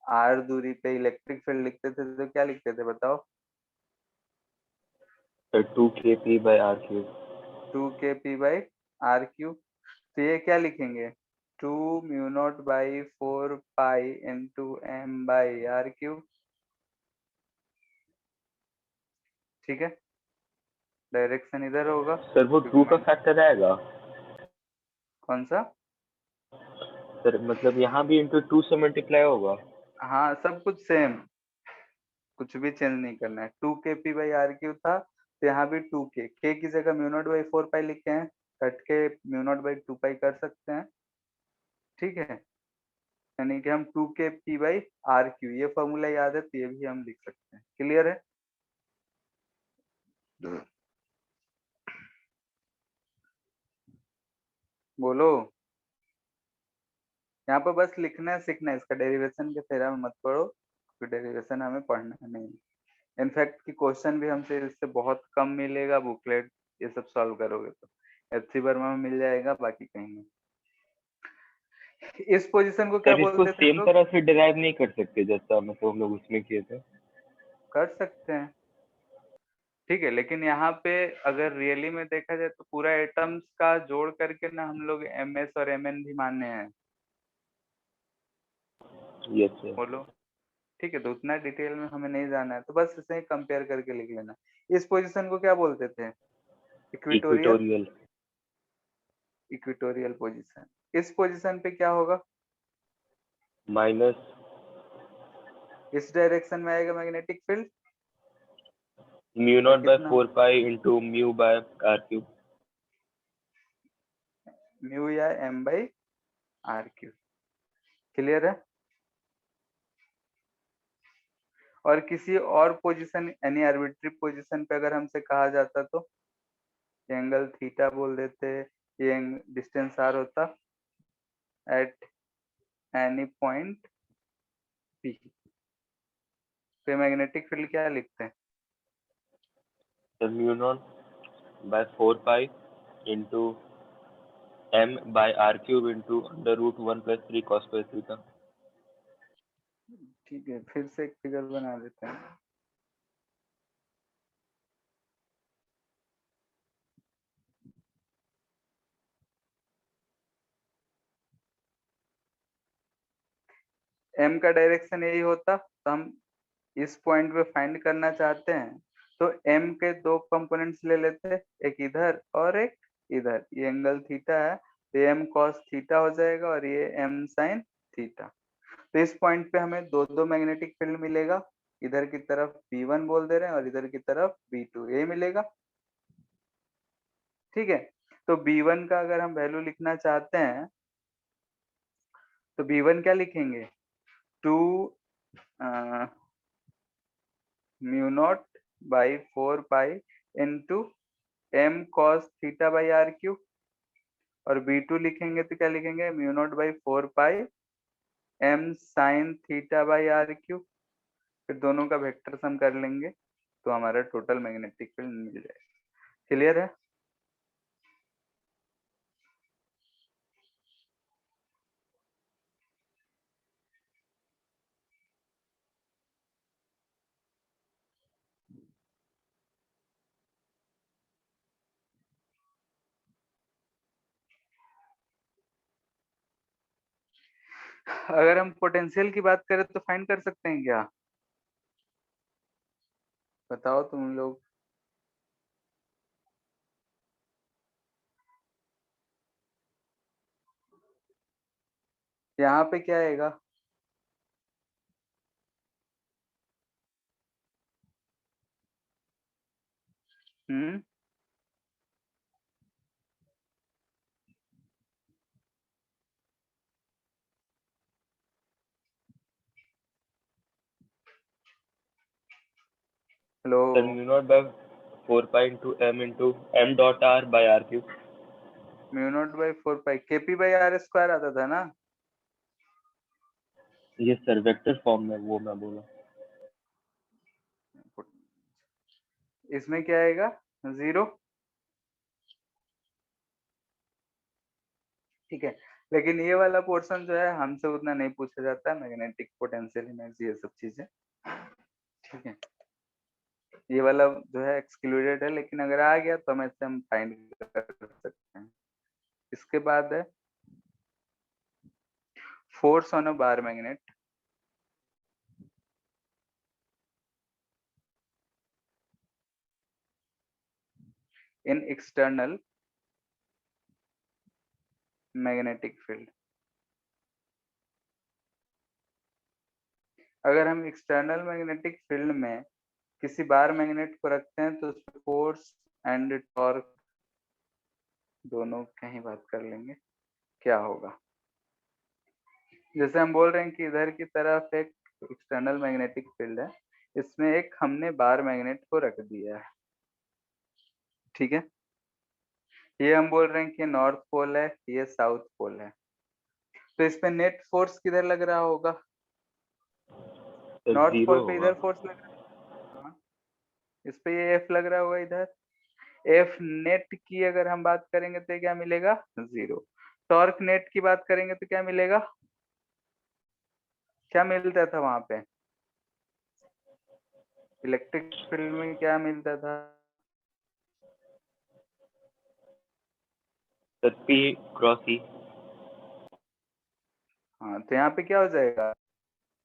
r दूरी पे इलेक्ट्रिक फील्ड लिखते थे तो क्या लिखते थे बताओ? 2kp/r³। 2kp/r³। तो ये क्या लिखेंगे? 2 mu naught pi into m/r³। ठीक है, डायरेक्शन इधर होगा सर वो क्योंकि 2 का मैं फैक्टर आएगा कौन सा? सर, मतलब यहाँ भी इंटू 2 से मल्टीप्लाई होगा। हाँ, सब कुछ सेम, कुछ भी चेंज नहीं करना है। 2kp/r³ था तो यहाँ भी 2k, k की जगह म्यू नॉट/4 पाई लिखे हैं, कट के म्यू नॉट/2 पाई कर सकते हैं। ठीक है, यानी कि हम 2kp/r³ ये फॉर्मूला याद है तो ये भी हम लिख सकते हैं। क्लियर है? बोलो। यहाँ पर बस लिखना है, सीखना है, इसका डेरिवेशन के फेरा में मत पढ़ो क्योंकि डेरिवेशन हमें पढ़ना नहीं। इनफैक्ट की क्वेश्चन भी हमसे इससे बहुत कम मिलेगा, बुकलेट ये सब सॉल्व करोगे तो एचसी वर्मा में मिल जाएगा, बाकी कहीं नहीं। इस पोजीशन को क्या सर इसको बोलते थे हम सेम लोग? तरह से डिराइव नहीं कर सकते जैसा मतलब हम लोग उसमें किए थे? कर सकते हैं, ठीक है, लेकिन यहाँ पे अगर रियली में देखा जाए तो पूरा एटम्स का जोड़ करके ना हम लोग एमएस और एमएन भी माने हैं। Yes sir. बोलो। ठीक है, तो उतना डिटेल में हमें नहीं जाना है, तो बस इसे ही कंपेयर करके लिख लेना। इस पोजीशन को क्या बोलते थे? इक्वेटोरियल। इक्वेटोरियल। Equatorial position. इस पोजीशन पे क्या होगा? माइनस इस डायरेक्शन में आएगा मैग्नेटिक फील्ड, म्यू और नॉट बाय कितना? 4 पाई इंटू म्यू/r³। म्यू या m/r³। क्लियर है? और किसी और पोजीशन यानी आर्बिट्री पोजीशन पे अगर हमसे कहा जाता तो एंगल थीटा बोल देते, ये डिस्टेंस r होता एट एनी पॉइंट p। तो मैग्नेटिक फील्ड क्या लिखते हैं? Sir mu not by 4 pi into m/r³ into √1+3 cos square theta. ठीक है, फिर से एक फिगर बना देते हैं। m का डायरेक्शन यही होता तो हम इस पॉइंट पे फाइंड करना चाहते हैं तो m के दो कंपोनेंट्स ले लेते, एक इधर और एक इधर। ये एंगल थीटा है तो m cos थीटा हो जाएगा और ये m sin थीटा। तो इस पॉइंट पे हमें दो दो मैग्नेटिक फील्ड मिलेगा, इधर की तरफ B1 बोल दे रहे हैं और इधर की तरफ B2, ये मिलेगा। ठीक है, तो B1 का अगर हम वैल्यू लिखना चाहते हैं तो B1 क्या लिखेंगे? 2 mu naught pi into m cos theta. और B2 लिखेंगे तो क्या लिखेंगे? Mu naught pi m sin theta. फिर दोनों का वेक्टर सम कर लेंगे तो हमारा टोटल मैग्नेटिक फील्ड मिल जाएगा। क्लियर है? अगर हम पोटेंशियल की बात करें तो फाइंड कर सकते हैं क्या? बताओ तुम लोग। यहाँ पे क्या आएगा? Hmm, hello. Sir mu not by 4 pi into m.r/r³। Mu naught pi kp/r² आता था ना? ये सर वेक्टर फॉर्म में वो मैं बोला। इसमें क्या आएगा? 0। ठीक है, लेकिन ये वाला पोर्शन जो है हमसे उतना नहीं पूछा जाता है, मैग्नेटिक पोटेंशियल एनर्जी ये सब चीजें, ठीक है। ये वाला जो है एक्सक्लूडेड है, लेकिन अगर आ गया तो हम इससे हम फाइंड कर सकते हैं। इसके बाद है force on a bar magnet. In external magnetic field. अगर हम एक्सटर्नल मैग्नेटिक फील्ड में किसी बार मैग्नेट को रखते हैं तो उसमें फोर्स एंड टॉर्क दोनों का ही बात कर लेंगे, क्या होगा। जैसे हम बोल रहे हैं कि इधर की तरफ एक एक्सटर्नल मैग्नेटिक फील्ड है, इसमें एक हमने बार मैग्नेट को रख दिया है, ठीक है। ये हम बोल रहे हैं कि नॉर्थ पोल है, ये साउथ पोल है, तो इस पे नेट फोर्स किधर लग रहा होगा? तो नॉर्थ जीरो पोल पे होगा। इधर फोर्स लग रहा है, हाँ। इस पे ये एफ लग रहा होगा इधर। एफ नेट की अगर हम बात करेंगे तो क्या मिलेगा? जीरो। टॉर्क नेट की बात करेंगे तो क्या मिलेगा? क्या मिलता था वहां पे इलेक्ट्रिक फील्ड में, क्या मिलता था? तो पी क्रॉस ई। हाँ, तो यहाँ पे क्या हो जाएगा?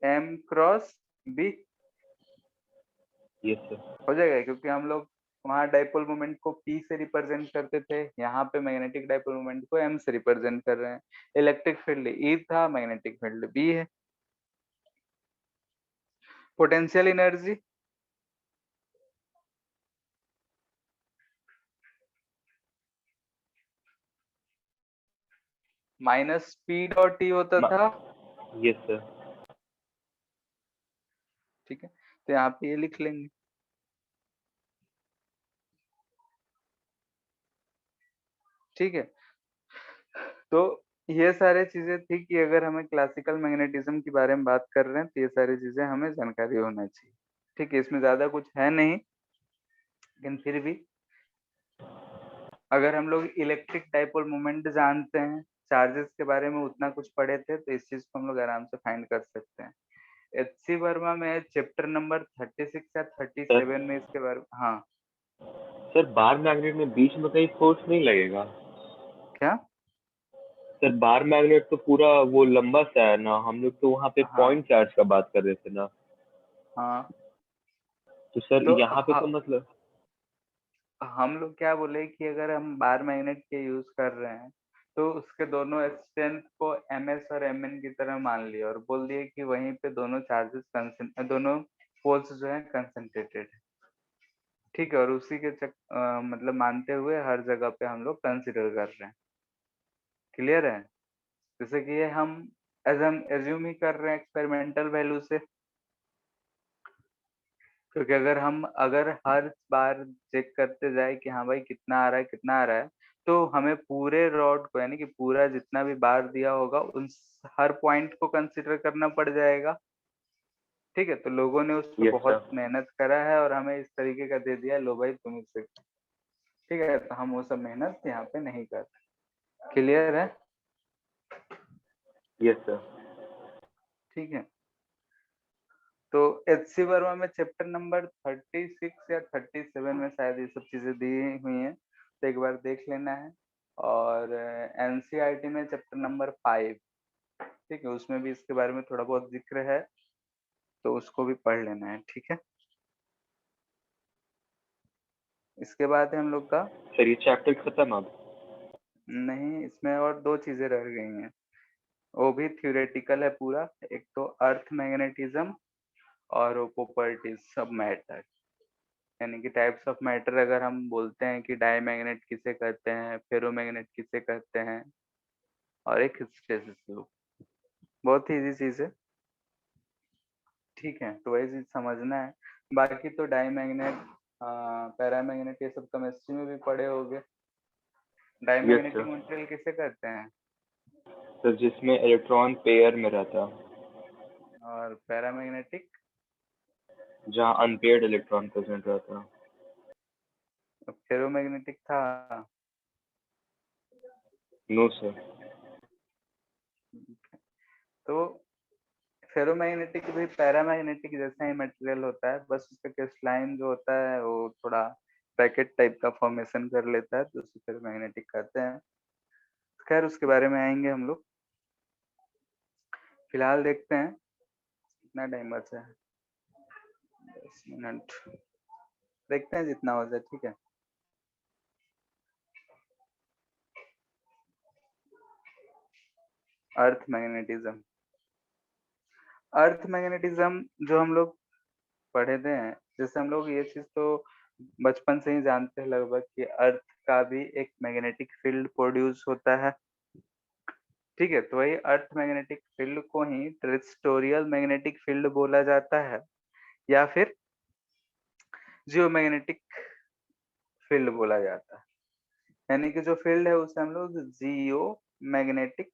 M cross B yes sir. हो जाएगा, क्योंकि हम लोग वहाँ डाइपोल मोमेंट को P से रिप्रेजेंट करते थे, यहाँ पे मैग्नेटिक डाइपोल मोमेंट को M से रिप्रेजेंट कर रहे हैं। इलेक्ट्रिक फील्ड E था, मैग्नेटिक फील्ड B है। Potential energy minus P dot E होता था, यस सर। ठीक है। तो यहाँ पे ये लिख लेंगे, ठीक है। तो ये सारे चीजें थी कि अगर हमें क्लासिकल मैग्नेटिज्म के बारे में बात कर रहे हैं तो ये सारी चीजें हमें जानकारी होना चाहिए, ठीक है। इसमें ज्यादा कुछ है नहीं, लेकिन फिर भी अगर हम लोग इलेक्ट्रिक डाइपोल मोमेंट जानते हैं, चार्जेस के बारे में उतना कुछ पढ़े थे, तो इस चीज को हम लोग आराम से फाइंड कर सकते हैं। एच.सी. वर्मा में चैप्टर नंबर 36 या 37 में इसके बारे में, हाँ सर बार मैग्नेट में बीच में कहीं फोर्स नहीं लगेगा? क्या? सर बार मैग्नेट तो पूरा वो लंबा सा है ना, हम लोग तो वहाँ पे हाँ पॉइंट चार्ज का बात कर रहे थे ना। हाँ। तो सर तो यहाँ पे तो मतलब हम लोग क्या बोले कि अगर हम बार मैग्नेट के यूज कर रहे हैं तो उसके दोनों स्ट्रेंथ को ms और mn की तरह मान लिए और बोल दिए कि वहीं पे दोनों चार्जेस दोनों पोल्स जो है कंसंट्रेटेड है, ठीक है। और उसी के मतलब मानते हुए हर जगह पे हम लोग कंसिडर कर रहे हैं, क्लियर है। जैसे कि ये हम एज्यूम ही कर रहे हैं एक्सपेरिमेंटल वैल्यू से, क्योंकि अगर हर बार चेक करते जाए कि हाँ भाई कितना आ रहा है कितना आ रहा है, तो हमें पूरे रॉड को यानी कि पूरा जितना भी बार दिया होगा उन हर पॉइंट को कंसिडर करना पड़ जाएगा, ठीक है। तो लोगों ने उस पर यस बहुत सर। मेहनत करा है और हमें इस तरीके का दे दिया, लो भाई तुम इससे, ठीक है। तो हम वो सब मेहनत यहाँ पे नहीं करते, क्लियर है, यस सर। ठीक है। तो एच.सी. वर्मा में चैप्टर नंबर 36 या 37 में शायद ये सब चीजें दी हुई हैं, तो एक बार देख लेना है। और एनसीईआरटी में चैप्टर नंबर 5, ठीक है, उसमें भी इसके बारे में थोड़ा बहुत जिक्र है, तो उसको भी पढ़ लेना है, ठीक है। इसके बाद है हम लोग का, सर ये चैप्टर खत्म अब? नहीं इसमें और दो चीजें रह गई हैं, वो भी थ्योरेटिकल है पूरा। एक तो अर्थ मैग्नेटिज्म और प्रॉपर्टीज ऑफ मैटर, यानी कि टाइप्स ऑफ मैटर अगर हम बोलते हैं कि डायमैग्नेट किसे कहते हैं, फेरोमैग्नेट किसे कहते हैं, और एक हिस्टैरिसीस लूप, बहुत ही इजी चीज है, ठीक है। तो वही चीज समझना है। बाकी तो डायमैग्नेट पैरामैग्नेट ये सब केमिस्ट्री में भी पढ़े होंगे। Yes diamagnetic sir. मटेरियल किसे कहते हैं? सर जिसमें इलेक्ट्रॉन पेयर में रहता है, और पैरामैग्नेटिक? जहाँ अनपेयर्ड इलेक्ट्रॉन प्रेजेंट रहता है। फेरोमैग्नेटिक था? No sir. तो फेरोमैग्नेटिक भी पैरामैग्नेटिक जैसा ही मटेरियल होता है, बस उसका क्रिस्टलाइन जो होता है वो थोड़ा पैकेट टाइप का फॉर्मेशन कर लेता है, तो उसे फेरोमैग्नेटिक कहते हैं। खैर उसके बारे में आएंगे हम लोग। फिलहाल देखते हैं कितना टाइम बचा है। 10 मिनट, देखते हैं जितना हो जाए, ठीक है। अर्थ मैग्नेटिज्म, अर्थ मैग्नेटिज्म जो हम लोग पढ़े थे, जैसे हम लोग ये चीज तो बचपन से ही जानते हैं लगभग कि अर्थ का भी एक मैग्नेटिक फील्ड प्रोड्यूस होता है, ठीक है। तो वही अर्थ मैग्नेटिक फील्ड को ही टेरेस्टेरियल मैग्नेटिक फील्ड बोला जाता है या फिर जियोमैग्नेटिक फील्ड बोला जाता है। यानी कि जो फील्ड है उसे हम लोग जियो मैग्नेटिक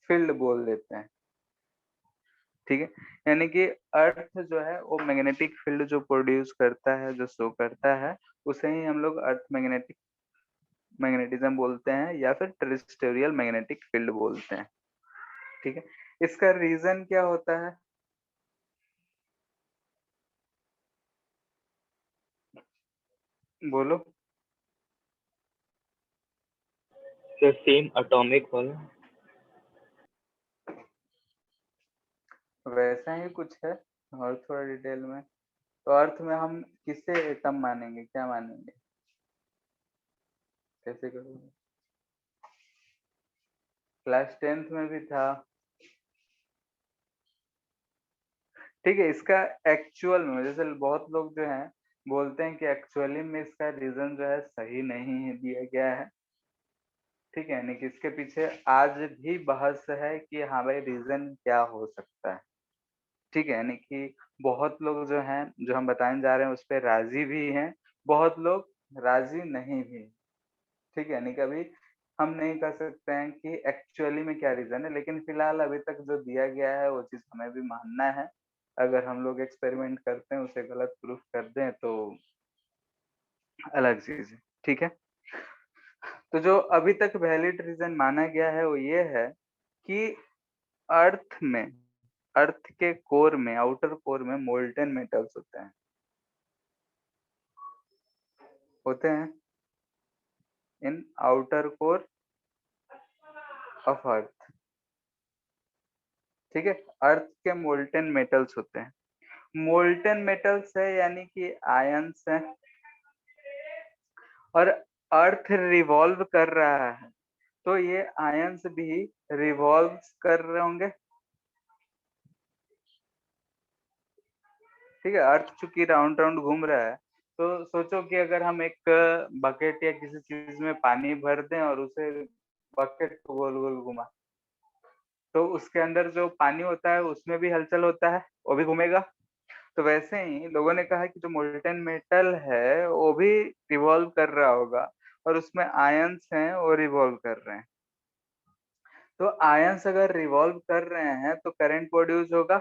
फील्ड बोल देते हैं, ठीक है। यानी कि अर्थ जो है वो मैग्नेटिक फील्ड जो प्रोड्यूस करता है, जो शो करता है, उसे ही हम लोग अर्थ मैग्नेटिज्म बोलते हैं या फिर टेरेस्टेरियल मैग्नेटिक फील्ड बोलते हैं, ठीक है। इसका रीजन क्या होता है? बोलो। सर सेम एटॉमिक वाला। वैसा ही कुछ है और थोड़ा डिटेल में। तो अर्थ में हम किससे एटम मानेंगे, क्या मानेंगे, कैसे करोगे? क्लास 10th में भी था, ठीक है। इसका एक्चुअल में जैसे बहुत लोग जो हैं बोलते हैं कि एक्चुअली में इसका रीजन जो है सही नहीं है दिया गया है, ठीक है। यानी कि इसके पीछे आज भी बहस है कि हाँ भाई रीजन क्या हो सकता है, ठीक है। यानी कि बहुत लोग जो हैं, जो हम बताने जा रहे हैं उस पर राजी भी हैं, बहुत लोग राजी नहीं भी, ठीक है। यानी कि अभी हम नहीं कह सकते हैं कि एक्चुअली में क्या रीजन है, लेकिन फिलहाल अभी तक जो दिया गया है वो चीज हमें भी मानना है। अगर हम लोग एक्सपेरिमेंट करते हैं उसे गलत प्रूफ कर दें तो अलग चीज है, ठीक है। तो जो अभी तक वैलिड रीजन माना गया है वो ये है कि अर्थ में, अर्थ के कोर में, आउटर कोर में मोल्टेन मेटल्स होते हैं इन आउटर कोर ऑफ अर्थ, ठीक है। अर्थ के मोल्टेन मेटल्स होते हैं। मोल्टेन मेटल्स है यानी कि आयंस है, और अर्थ रिवॉल्व कर रहा है तो ये आयंस भी रिवॉल्व कर रहे होंगे, ठीक है। अर्थ चूंकि राउंड राउंड घूम रहा है, तो सोचो कि अगर हम एक बकेट या किसी चीज में पानी भर दें और उसे बकेट को गोल गोल घुमा, तो उसके अंदर जो पानी होता है उसमें भी हलचल होता है, वो भी घूमेगा। तो वैसे ही लोगों ने कहा कि जो मोल्टेन मेटल है वो भी रिवॉल्व कर रहा होगा, और उसमें आयंस हैं वो रिवॉल्व कर रहे हैं। तो आयंस अगर रिवॉल्व कर रहे हैं तो करंट प्रोड्यूस होगा,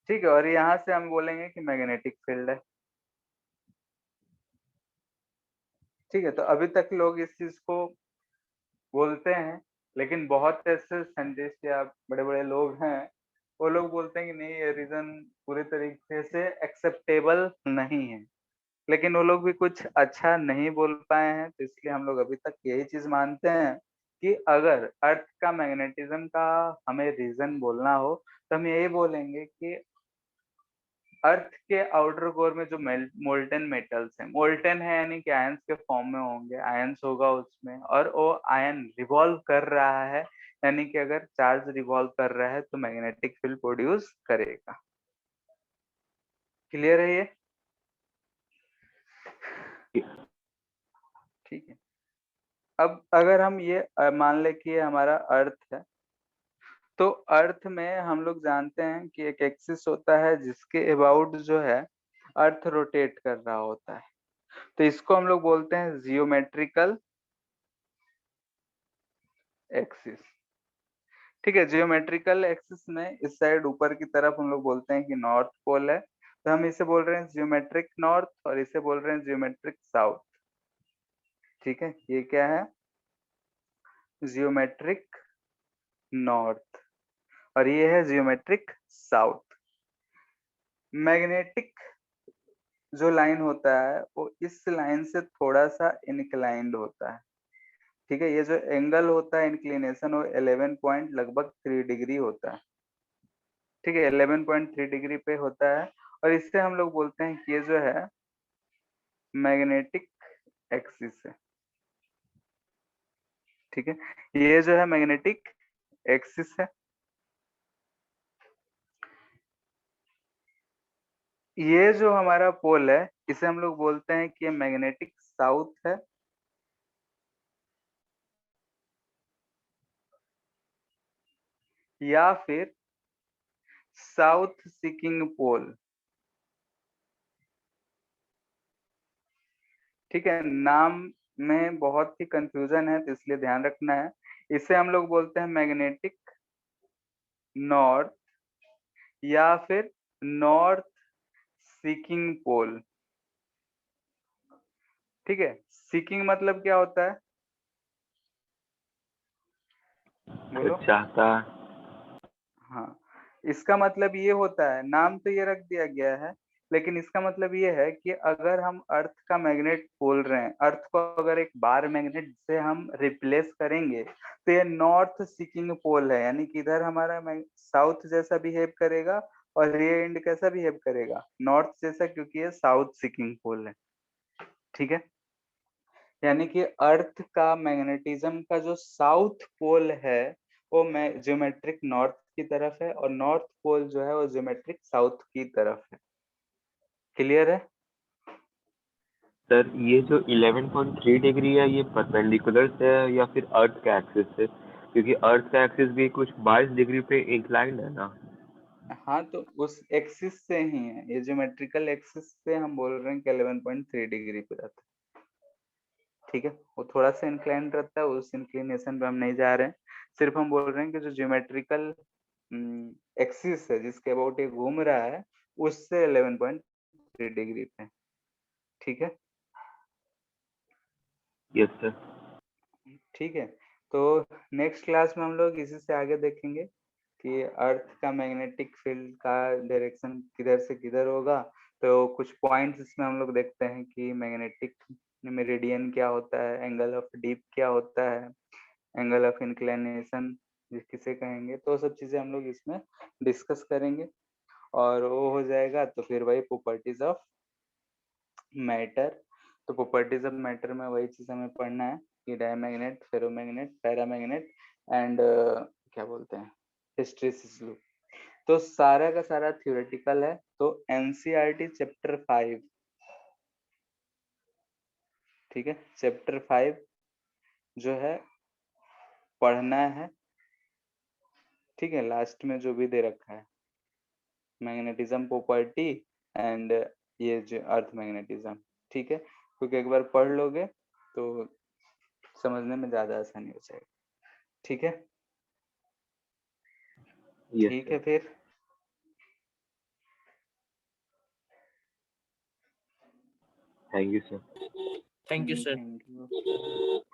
ठीक है। और यहाँ से हम बोलेंगे कि मैग्नेटिक फील्ड है, ठीक है। तो अभी तक लोग इस चीज को बोलते हैं, लेकिन बहुत ऐसे साइंटिस्ट या बड़े बड़े लोग हैं, वो लोग बोलते हैं कि नहीं ये रीजन पूरे तरीके से एक्सेप्टेबल नहीं है, लेकिन वो लोग भी कुछ अच्छा नहीं बोल पाए हैं, तो इसलिए हम लोग अभी तक यही चीज मानते हैं कि अगर अर्थ का मैग्नेटिज्म का हमें रीजन बोलना हो तो हम यही बोलेंगे कि अर्थ के आउटर कोर में जो मोल्टेन मेटल्स हैं, मोल्टेन है यानी कि आयंस के फॉर्म में होंगे, आयंस होगा उसमें, और वो आयन रिवॉल्व कर रहा है, यानी कि अगर चार्ज रिवॉल्व कर रहा है तो मैग्नेटिक फील्ड प्रोड्यूस करेगा। क्लियर है ये? ठीक है। अब अगर हम ये मान ले कि ये हमारा अर्थ है, तो अर्थ में हम लोग जानते हैं कि एक एक्सिस होता है जिसके अबाउट जो है अर्थ रोटेट कर रहा होता है, तो इसको हम लोग बोलते हैं जियोमेट्रिकल एक्सिस, ठीक है। जियोमेट्रिकल एक्सिस में इस साइड ऊपर की तरफ हम लोग बोलते हैं कि नॉर्थ पोल है, तो हम इसे बोल रहे हैं जियोमेट्रिक नॉर्थ और इसे बोल रहे हैं जियोमेट्रिक साउथ, ठीक है। ये क्या है? जियोमेट्रिक नॉर्थ और ये है जियोमेट्रिक साउथ। मैग्नेटिक जो लाइन होता है वो इस लाइन से थोड़ा सा इंक्लाइंड होता है, ठीक है। ये जो एंगल होता है इंक्लिनेशन वो 11 पॉइंट लगभग 3 डिग्री होता है, ठीक है, 11.3 डिग्री पे होता है। और इससे हम लोग बोलते हैं कि ये जो है मैग्नेटिक एक्सिस है, ठीक है। ये जो है मैग्नेटिक एक्सिस है। ये जो हमारा पोल है इसे हम लोग बोलते हैं कि ये मैग्नेटिक साउथ है, या फिर साउथ सीकिंग पोल, ठीक है। नाम में बहुत ही कंफ्यूजन है तो इसलिए ध्यान रखना है। इसे हम लोग बोलते हैं मैग्नेटिक नॉर्थ या फिर नॉर्थ सीकिंग पोल, ठीक है। सीकिंग मतलब क्या होता है, बोलो। चाहता। हाँ, इसका मतलब ये होता है, नाम तो ये रख दिया गया है लेकिन इसका मतलब ये है कि अगर हम अर्थ का मैग्नेट बोल रहे हैं, अर्थ को अगर एक बार मैग्नेट से हम रिप्लेस करेंगे तो ये नॉर्थ सीकिंग पोल है, यानी कि इधर हमारा साउथ जैसा बिहेव करेगा और ये एंड कैसा बिहेव करेगा, नॉर्थ जैसा, क्योंकि ये साउथ सीकिंग पोल है, ठीक है। यानी कि अर्थ का मैग्नेटिज्म का जो साउथ पोल है वो ज्योमेट्रिक नॉर्थ की तरफ है और नॉर्थ पोल जो है वो ज्योमेट्रिक साउथ की तरफ है। क्लियर है? सर ये जो 11.3 डिग्री है ये परपेंडिकुलर से है या फिर अर्थ का एक्सिस से? क्योंकि अर्थ का एक्सिस भी कुछ 22 डिग्री पे इंक्लाइंड है ना। हाँ, तो उस एक्सिस से ही है, ये ज्योमेट्रिकल एक्सिस से हम बोल रहे हैं कि 11.3 डिग्री पे रहता है, ठीक है। वो थोड़ा सा इंक्लाइन रहता है, उस इंक्लिनेशन पे हम नहीं जा रहे हैं, सिर्फ हम बोल रहे हैं कि जो ज्योमेट्रिकल एक्सिस है जिसके अबाउट ये घूम रहा है उससे 11.3 डिग्री पे, ठीक है। Yes sir. ठीक है, तो नेक्स्ट क्लास में हम लोग इसी से आगे देखेंगे कि अर्थ का मैग्नेटिक फील्ड का डायरेक्शन किधर से किधर होगा। तो कुछ पॉइंट्स इसमें हम लोग देखते हैं कि मैग्नेटिक मेरिडियन क्या होता है, एंगल ऑफ डीप क्या होता है, एंगल ऑफ इंक्लिनेशन किसे कहेंगे, तो सब चीजें हम लोग इसमें डिस्कस करेंगे। और वो हो जाएगा तो फिर वही प्रॉपर्टीज ऑफ मैटर, तो प्रॉपर्टीज ऑफ मैटर में वही चीज हमें पढ़ना है कि डायमैग्नेट, फेरोमैग्नेट, पैरामैग्नेट एंड क्या बोलते हैं, हिस्टैरिसीस लूप। तो सारा का सारा थ्योरेटिकल है। तो एनसीईआरटी चैप्टर 5, ठीक है, चैप्टर 5 जो है पढ़ना है, ठीक है। लास्ट में जो भी दे रखा है मैग्नेटिज्म प्रॉपर्टी एंड ये जो अर्थ मैग्नेटिज्म, ठीक है, क्योंकि एक बार पढ़ लोगे तो समझने में ज्यादा आसानी हो जाएगी, ठीक है। यस ठीक है सर। फिर। Thank you sir. Thank you sir. Thank you.